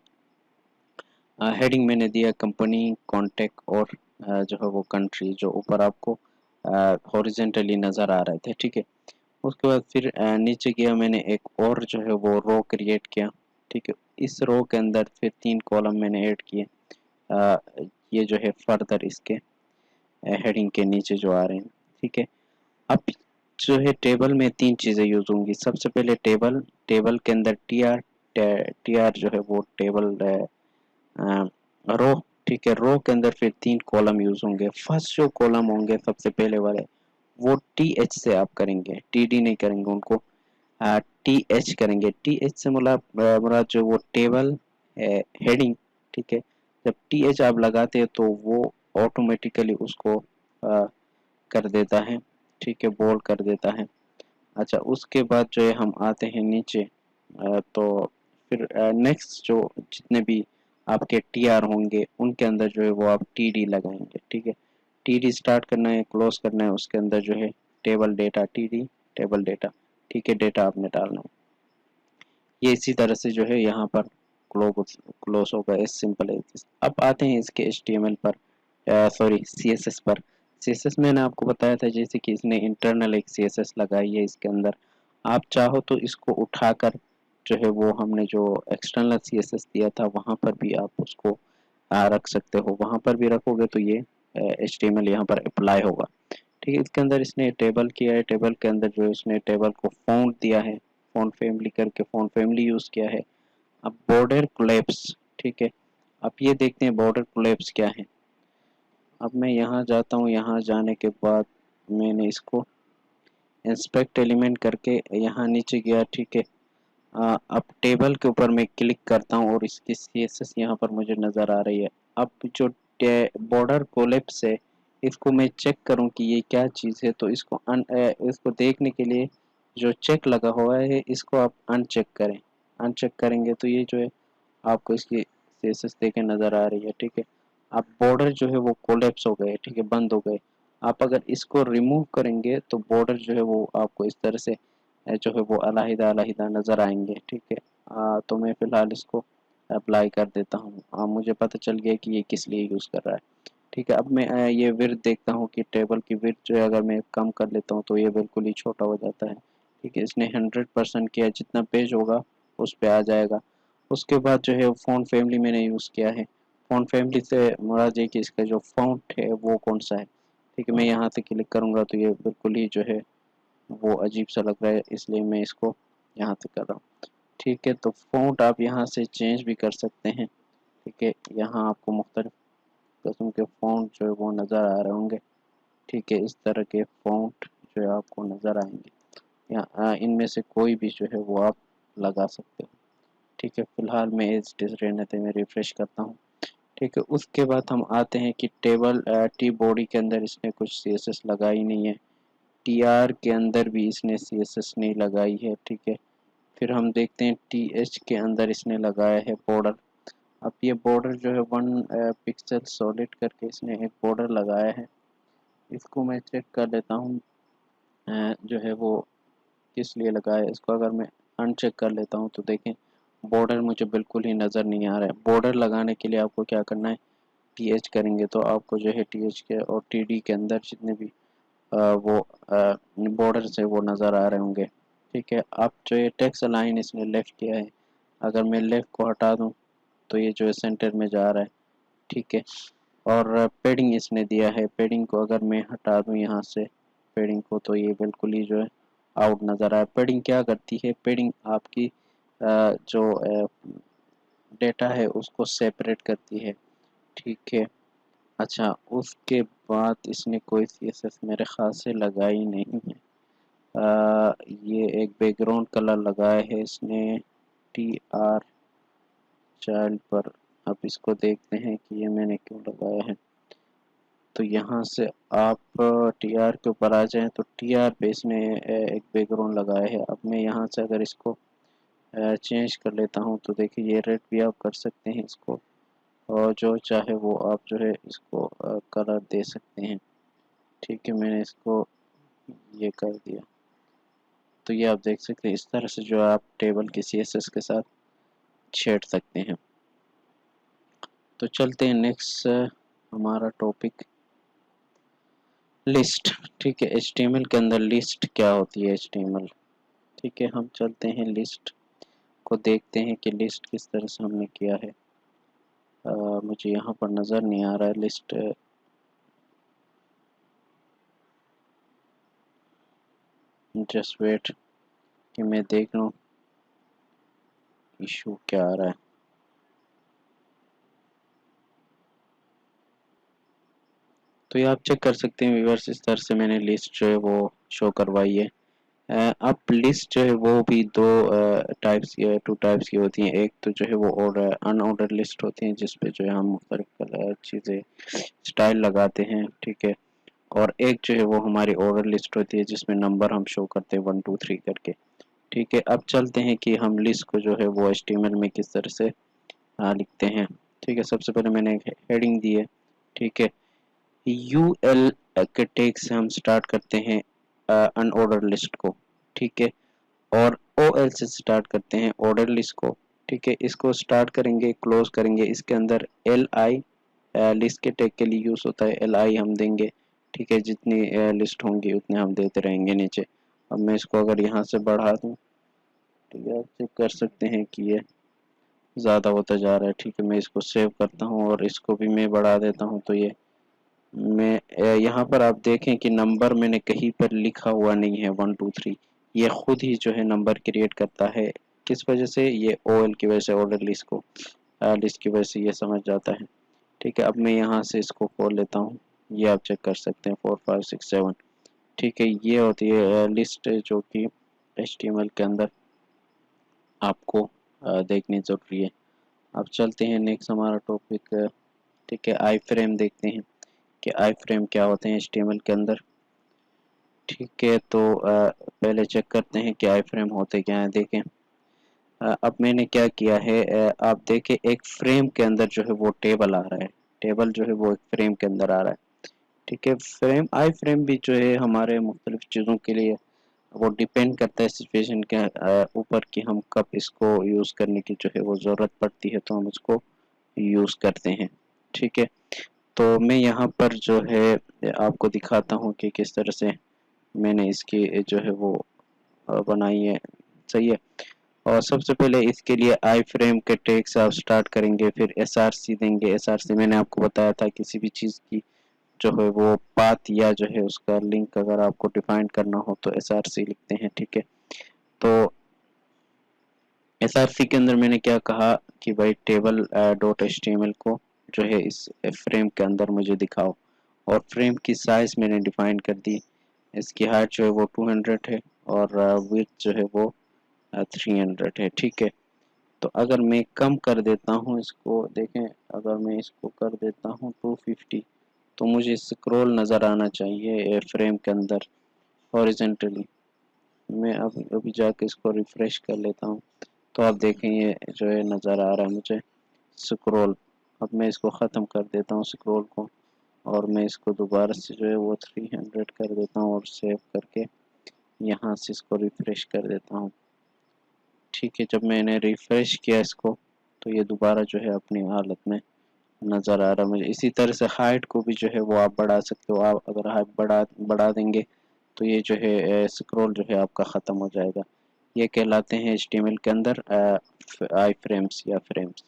हेडिंग मैंने दिया कंपनी, कॉन्टेक्ट और जो है वो कंट्री, जो ऊपर आपको हॉरिजेंटली नज़र आ रहे थे, ठीक है। उसके बाद फिर नीचे गया, मैंने एक और जो है वो रो क्रिएट किया, ठीक है। इस रो के अंदर फिर 3 कॉलम मैंने ऐड किए, अ, ये जो है फर्दर इसके हेडिंग के नीचे जो आ रहे हैं, ठीक है। अब जो है टेबल में 3 चीज़ें यूज होंगी। सबसे पहले टेबल, टेबल के अंदर टीआर, टीआर जो है वो टेबल रो, ठीक है। रो के अंदर फिर 3 कॉलम यूज होंगे। फर्स्ट जो कॉलम होंगे सबसे पहले वाले, वो टी एच से आप करेंगे, टी डी नहीं करेंगे उनको, टी एच करेंगे। टी एच से मुराद जो वो टेबल हेडिंग, ठीक है। जब टी एच आप लगाते हैं तो वो ऑटोमेटिकली उसको कर देता है, ठीक है, बोल्ड कर देता है। अच्छा, उसके बाद जो है हम आते हैं नीचे, तो फिर नेक्स्ट जो जितने भी आपके टी आर होंगे उनके अंदर जो है वो आप टी डी लगाएंगे, ठीक है। टी डी स्टार्ट करना है, क्लोज करना है, उसके अंदर जो है table data T D, table data, ठीक है, डेटा आपने डालना है। ये इसी तरह से जो है यहाँ पर क्लोज क्लोज होगा, इस सिंपल है। अब आते हैं इसके HTML पर, सॉरी CSS पर। CSS मैंने आपको बताया था जैसे कि इसने इंटरनल एक CSS लगाई है इसके अंदर। आप चाहो तो इसको उठाकर जो है वो हमने जो एक्सटर्नल CSS दिया था वहाँ पर भी आप उसको रख सकते हो। वहाँ पर भी रखोगे तो ये HTML यहाँ पर अप्लाई होगा, ठीक है। इसके अंदर इसने टेबल किया है, टेबल के अंदर जो है उसने टेबल को फॉन्ट दिया है, फॉन्ट फैमिली करके फॉन्ट फैमिली यूज किया है। अब बॉर्डर कोलैप्स, ठीक है। अब ये देखते हैं बॉर्डर कोलैप्स क्या है। अब मैं यहाँ जाता हूँ, यहाँ जाने के बाद मैंने इसको इंस्पेक्ट एलिमेंट करके यहाँ नीचे गया, ठीक है। अब टेबल के ऊपर मैं क्लिक करता हूँ और इसकी CSS यहाँ पर मुझे नज़र आ रही है। अब जो बॉर्डर कोलैप्स है, इसको मैं चेक करूँ कि ये क्या चीज़ है, तो इसको देखने के लिए जो चेक लगा हुआ है इसको आप अनचेक करें। अनचेक करेंगे तो ये जो है आपको इसकी CSS देखे नज़र आ रही है, ठीक है। अब बॉर्डर जो है वो कोलैप्स हो गए, ठीक है, बंद हो गए। आप अगर इसको रिमूव करेंगे तो बॉर्डर जो है वो आपको इस तरह से जो है वो अलहदा अलहदा नज़र आएंगे, ठीक है। तो मैं फ़िलहाल इसको अप्लाई कर देता हूँ। मुझे पता चल गया कि ये किस लिए यूज़ कर रहा है, ठीक है। अब मैं ये विड्थ देखता हूँ कि टेबल की विड्थ जो है अगर मैं कम कर लेता हूँ तो ये बिल्कुल ही छोटा हो जाता है, ठीक है। इसने 100% किया, जितना पेज होगा उस पे आ जाएगा। उसके बाद जो है फ़ॉन्ट फैमिली मैंने यूज़ किया है। फ़ॉन्ट फैमिली से मुराद है कि इसका जो फ़ॉन्ट है वो कौन सा है, ठीक है। मैं यहाँ से क्लिक करूँगा तो ये बिल्कुल ही जो है वो अजीब सा लग रहा है, इसलिए मैं इसको यहाँ से कर रहा हूँ, ठीक है। तो फ़ॉन्ट आप यहाँ से चेंज भी कर सकते हैं, ठीक है। यहाँ आपको मुख्तलिफ किस्म के फ़ॉन्ट जो है वो नज़र आ रहे होंगे, ठीक है। इस तरह के फ़ॉन्ट जो है आपको नज़र आएंगे, या इनमें से कोई भी जो है वो आप लगा सकते हो, ठीक है। फ़िलहाल मैं एज इट इज़ रहने दें, मैं रिफ़्रेश करता हूँ, ठीक है। उसके बाद हम आते हैं कि टेबल टी बॉडी के अंदर इसने कुछ CSS लगाई नहीं है, TR के अंदर भी इसने CSS नहीं लगाई है, ठीक है। फिर हम देखते हैं TH के अंदर इसने लगाया है बॉर्डर। अब ये बॉर्डर जो है 1 पिक्सल सॉलिड करके इसने एक बॉर्डर लगाया है। इसको मैं चेक कर लेता हूँ जो है वो किस लिए लगाया है। इसको अगर मैं अनचेक कर लेता हूँ तो देखें बॉर्डर मुझे बिल्कुल ही नज़र नहीं आ रहा है। बॉर्डर लगाने के लिए आपको क्या करना है, TH करेंगे तो आपको जो है TH के और TD के अंदर जितने भी वो बॉर्डर से वो नज़र आ रहे होंगे, ठीक है। अब जो ये टेक्स्ट लाइन इसने लेफ़्ट किया है, अगर मैं लेफ़्ट को हटा दूँ तो ये जो है सेंटर में जा रहा है, ठीक है। और पेडिंग इसने दिया है, पेडिंग को अगर मैं हटा दूँ यहाँ से पेडिंग को तो ये बिल्कुल ही जो है आउट नज़र आया। पेडिंग क्या करती है, पेडिंग आपकी जो डेटा है उसको सेपरेट करती है, ठीक है। अच्छा, उसके बाद इसने कोई CSS मेरे ख्याल से लगाई नहीं है। ये एक बैकग्राउंड कलर लगाया है इसने TR चाइल्ड पर। अब इसको देखते हैं कि ये मैंने क्यों लगाया है। तो यहाँ से आप टीआर के ऊपर आ जाएं तो टीआर पे इसने एक बैकग्राउंड लगाया है। अब मैं यहाँ से अगर इसको चेंज कर लेता हूँ तो देखिए ये रेड भी आप कर सकते हैं इसको, और जो चाहे वो आप जो है इसको कलर दे सकते हैं। ठीक है, मैंने इसको ये कर दिया। तो ये आप देख सकते हैं इस तरह से जो आप टेबल के सीएसएस के साथ छेड़ सकते हैं। तो चलते हैं नेक्स्ट हमारा टॉपिक लिस्ट। ठीक है, एचटीएमएल के अंदर लिस्ट क्या होती है एचटीएमएल। ठीक है, हम चलते हैं लिस्ट को देखते हैं कि लिस्ट किस तरह से हमने किया है। मुझे यहाँ पर नज़र नहीं आ रहा है लिस्ट। जस्ट वेट कि मैं देख लूँ इशू क्या आ रहा है। तो ये आप चेक कर सकते हैं व्यूअर्स, इस तरह से मैंने लिस्ट जो है वो शो करवाई है। अब लिस्ट जो है वो भी दो टाइप्स की, टू टाइप्स की होती हैं। एक तो जो है वो ऑर्डर अनऑर्डर लिस्ट होती हैं जिसपे जो है हम मुख्तलिफ चीज़ें स्टाइल लगाते हैं। ठीक है, और एक जो है वो हमारी ऑर्डर लिस्ट होती है जिसमें नंबर हम शो करते हैं 1 2 3 करके। ठीक है, अब चलते हैं कि हम लिस्ट को जो है वो एचटीएमएल में किस तरह से लिखते हैं। ठीक है, सबसे पहले मैंने एक हेडिंग दी है। ठीक है, यूएल के टैग से हम स्टार्ट करते हैं अनऑर्डर लिस्ट को। ठीक है, और ओएल से स्टार्ट करते हैं ऑर्डर लिस्ट को। ठीक है, इसको स्टार्ट करेंगे क्लोज करेंगे, इसके अंदर एल आई लिस्ट के टैग के लिए यूज होता है, एल आई हम देंगे। ठीक है, जितनी लिस्ट होंगी उतने हम देते रहेंगे नीचे। अब मैं इसको अगर यहाँ से बढ़ा दूँ तो ये आप चेक कर सकते हैं कि ये ज़्यादा होता जा रहा है। ठीक है, मैं इसको सेव करता हूँ और इसको भी मैं बढ़ा देता हूँ। तो ये मैं यहाँ पर आप देखें कि नंबर मैंने कहीं पर लिखा हुआ नहीं है 1 2 3, ये खुद ही जो है नंबर क्रिएट करता है। किस वजह से? ये ओएल की वजह से, ऑर्डर लिस्ट को लिस्ट की वजह से ये समझ जाता है। ठीक है, अब मैं यहाँ से इसको खोल लेता हूँ। ये आप चेक कर सकते हैं 4 5 6 7। ठीक है, ये होती है लिस्ट जो कि एचटीएमएल के अंदर आपको देखनी ज़रूरी है। अब चलते हैं नेक्स्ट हमारा टॉपिक। ठीक है, आई फ्रेम देखते हैं कि आई फ्रेम क्या होते हैं एचटीएमएल के अंदर। ठीक है, तो पहले चेक करते हैं कि आई फ्रेम होते क्या हैं। देखें, अब मैंने क्या किया है, आप देखें एक फ्रेम के अंदर जो है वो टेबल आ रहा है। टेबल जो है वो एक फ्रेम के अंदर आ रहा है। ठीक है, फ्रेम आई फ्रेम भी जो है हमारे मुख्तलिफ चीज़ों के लिए वो डिपेंड करता है सिचुएशन के ऊपर कि हम कब इसको यूज़ करने की जो है वो ज़रूरत पड़ती है तो हम उसको यूज़ करते हैं। ठीक है, तो मैं यहाँ पर जो है आपको दिखाता हूँ कि किस तरह से मैंने इसकी जो है वो बनाई है। सही है, और सबसे पहले इसके लिए आई फ्रेम के टैग से आप स्टार्ट करेंगे, फिर एसआरसी देंगे। एसआरसी मैंने आपको बताया था किसी भी चीज़ की जो है वो पाथ या जो है उसका लिंक अगर आपको डिफाइन करना हो तो एसआरसी लिखते हैं। ठीक है, तो एसआरसी के अंदर मैंने क्या कहा कि भाई टेबल डॉट एचटीएमएल को जो है इस फ्रेम के अंदर मुझे दिखाओ, और फ्रेम की साइज मैंने डिफाइन कर दी। इसकी हाइट जो है वो 200 है और विड्थ जो है वो 300 है। ठीक है, तो अगर मैं कम कर देता हूँ इसको, देखें अगर मैं इसको कर देता हूँ 250 तो मुझे स्क्रॉल नज़र आना चाहिए फ्रेम के अंदर हॉरिजेंटली। मैं अब अभी जाके इसको रिफ्रेश कर लेता हूँ तो आप देखें ये जो है नज़र आ रहा है मुझे स्क्रॉल। अब मैं इसको ख़त्म कर देता हूँ स्क्रॉल को, और मैं इसको दोबारा से जो है वो 300 कर देता हूँ और सेव करके यहाँ से इसको रिफ्रेश कर देता हूँ। ठीक है, जब मैंने रिफ्रेश किया इसको तो ये दोबारा जो है अपनी हालत में नज़र आ रहा है मुझे। इसी तरह से हाइट को भी जो है वो आप बढ़ा सकते हो। आप अगर हाइट बढ़ा देंगे तो ये जो है स्क्रॉल जो है आपका ख़त्म हो जाएगा। ये कहलाते हैं एचटीएमएल के अंदर आई फ्रेम्स या फ्रेम्स।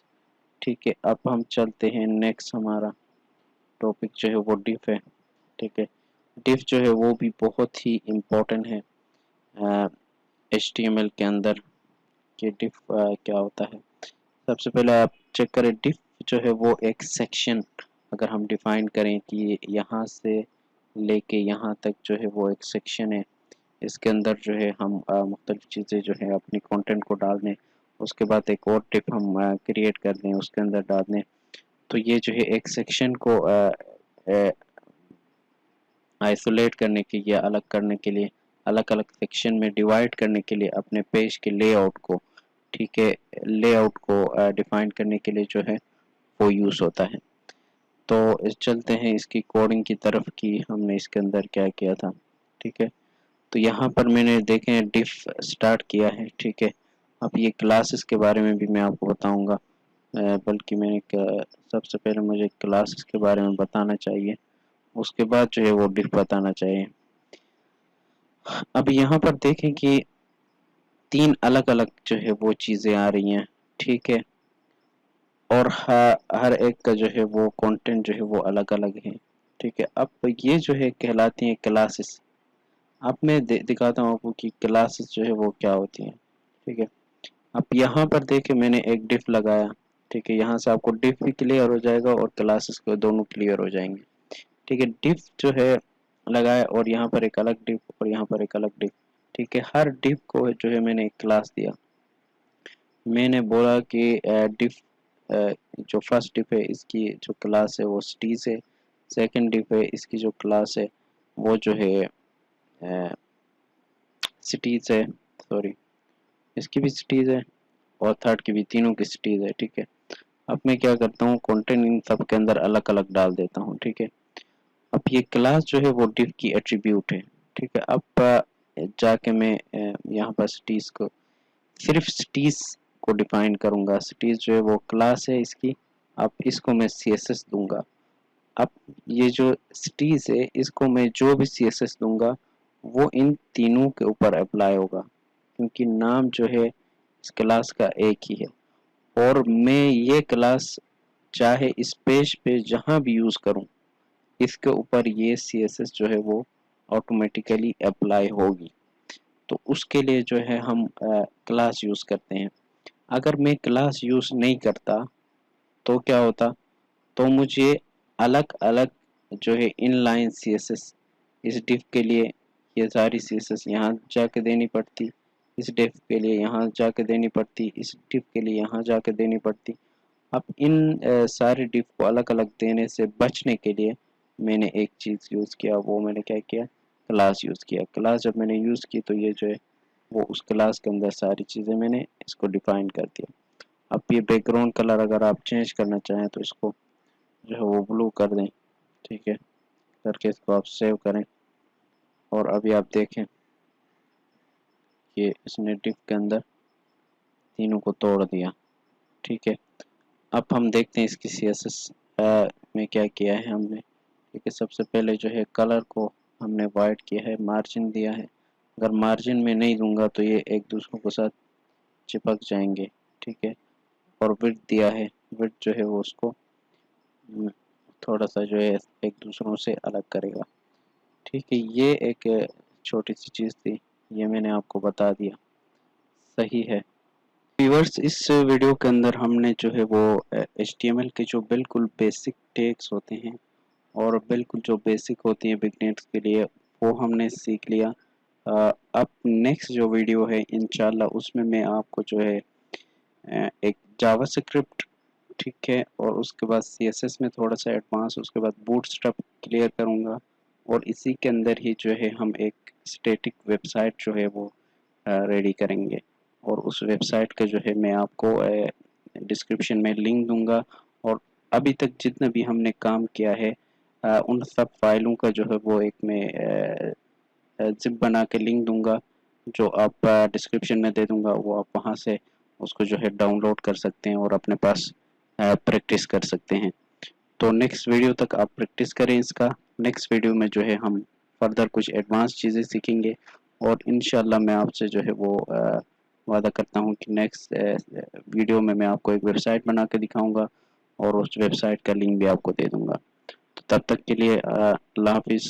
ठीक है, अब हम चलते हैं नेक्स्ट हमारा टॉपिक जो है वो डिफ है। ठीक है, डिफ जो है वो भी बहुत ही इम्पोर्टेंट है एचटीएमएल के अंदर कि डिफ क्या होता है। सबसे पहले आप चेक करें, डिफ जो है वो एक सेक्शन अगर हम डिफाइन करें कि यहाँ से लेके यहाँ तक जो है वो एक सेक्शन है। इसके अंदर जो है हम मुख्तलिफ चीज़ें जो है अपनी कंटेंट को डाल दें, उसके बाद एक और टिप हम क्रिएट कर दें उसके अंदर डाल दें। तो ये जो है एक सेक्शन को आइसोलेट करने के लिए, अलग करने के लिए, अलग अलग सेक्शन में डिवाइड करने के लिए अपने पेज के लेआउट को, ठीक है, लेआउट को डिफाइन करने के लिए जो है वो यूज़ होता है। तो चलते हैं इसकी कोडिंग की तरफ कि हमने इसके अंदर क्या किया था। ठीक है, तो यहाँ पर मैंने देखें डिफ स्टार्ट किया है। ठीक है, अब ये क्लासेस के बारे में भी मैं आपको बताऊंगा, बल्कि मैंने सबसे पहले मुझे क्लासेस के बारे में बताना चाहिए, उसके बाद जो है वो डिफ बताना चाहिए। अब यहाँ पर देखें कि 3 अलग अलग जो है वो चीज़ें आ रही हैं। ठीक है, और हर एक का जो है वो कंटेंट जो है वो अलग अलग है। ठीक है, अब ये जो है कहलाती हैं क्लासेस। अब मैं दिखाता हूँ आपको कि क्लासेस जो है वो क्या होती हैं। ठीक है, अब यहाँ पर देखिए मैंने एक डिफ लगाया। ठीक है, यहाँ से आपको डिफ भी क्लियर हो जाएगा और क्लासेस को दोनों क्लियर हो जाएंगे। ठीक है, डिफ जो है लगाया और यहाँ पर एक अलग डिफ और यहाँ पर एक अलग डिफ। ठीक है, हर डिफ को जो है मैंने एक क्लास दिया। मैंने बोला कि डिफ जो फर्स्ट डिफ है इसकी जो क्लास है वो सिटीज है, सेकंड डिफ है इसकी जो क्लास है वो जो है सिटीज है, सॉरी इसकी भी सिटीज है और थर्ड की भी, तीनों की सिटीज है। ठीक है, अब मैं क्या करता हूँ कंटेंट इन सब के अंदर अलग अलग डाल देता हूँ। ठीक है, अब ये क्लास जो है वो डिफ की एट्रीब्यूट है। ठीक है, अब जाके मैं यहाँ पर सिटीज को, सिर्फ सिटीज को डिफाइन करूंगा। सिटीज जो है वो क्लास है इसकी। अब इसको मैं CSS दूंगा। अब ये जो सिटीज है इसको मैं जो भी CSS दूंगा वो इन तीनों के ऊपर अप्लाई होगा, क्योंकि नाम जो है इस क्लास का एक ही है। और मैं ये क्लास चाहे इस पेज पे जहां भी यूज करूं इसके ऊपर ये CSS जो है वो ऑटोमेटिकली अप्लाई होगी। तो उसके लिए जो है हम क्लास यूज करते हैं। अगर मैं क्लास यूज नहीं करता तो क्या होता, तो मुझे अलग अलग जो है इनलाइन CSS इस डिफ के लिए ये सारी CSS यहाँ जाके देनी पड़ती, इस डिफ के लिए यहाँ जाके देनी पड़ती, इस डिफ के लिए यहाँ जाके देनी पड़ती। अब इन सारे डिफ को अलग अलग देने से बचने के लिए मैंने एक चीज़ यूज़ किया, वो मैंने क्या किया, क्लास यूज़ किया। क्लास जब मैंने यूज़ की तो ये जो है वो उस क्लास के अंदर सारी चीज़ें मैंने इसको डिफाइन कर दिया। अब ये बैकग्राउंड कलर अगर आप चेंज करना चाहें तो इसको जो है वो ब्लू कर दें। ठीक है, करके इसको आप सेव करें और अभी आप देखें कि इसने डिफ के अंदर तीनों को तोड़ दिया। ठीक है, अब हम देखते हैं इसकी CSS में क्या किया है हमने। ठीक है, सबसे पहले जो है कलर को हमने वाइट किया है, मार्जिन दिया है। अगर मार्जिन में नहीं दूंगा तो ये एक दूसरे के साथ चिपक जाएंगे। ठीक है, और विड्थ दिया है, विड्थ जो है वो उसको थोड़ा सा जो है एक दूसरों से अलग करेगा। ठीक है, ये एक छोटी सी चीज़ थी, ये मैंने आपको बता दिया। सही है व्यूअर्स, इस वीडियो के अंदर हमने जो है वो HTML के जो बिल्कुल बेसिक टैग्स होते हैं और बिल्कुल जो बेसिक होती हैं बिगनर्स के लिए वो हमने सीख लिया। अब नेक्स्ट जो वीडियो है इंशाल्लाह उसमें मैं आपको जो है एक जावास्क्रिप्ट, ठीक है, और उसके बाद CSS में थोड़ा सा एडवांस, उसके बाद बूटस्ट्रैप क्लियर करूँगा और इसी के अंदर ही जो है हम एक स्टैटिक वेबसाइट जो है वो रेडी करेंगे। और उस वेबसाइट का जो है मैं आपको डिस्क्रिप्शन में लिंक दूंगा। और अभी तक जितना भी हमने काम किया है उन सब फाइलों का जो है वो एक मैं जिप बना के लिंक दूंगा, जो आप डिस्क्रिप्शन में दे दूंगा। वो आप वहां से उसको जो है डाउनलोड कर सकते हैं और अपने पास प्रैक्टिस कर सकते हैं। तो नेक्स्ट वीडियो तक आप प्रैक्टिस करें इसका। नेक्स्ट वीडियो में जो है हम फर्दर कुछ एडवांस चीज़ें सीखेंगे और इंशाल्लाह मैं आपसे जो है वो वादा करता हूँ कि नेक्स्ट वीडियो में मैं आपको एक वेबसाइट बना के दिखाऊंगा और उस वेबसाइट का लिंक भी आपको दे दूंगा। तो तब तक के लिए अल्लाह हाफिज़।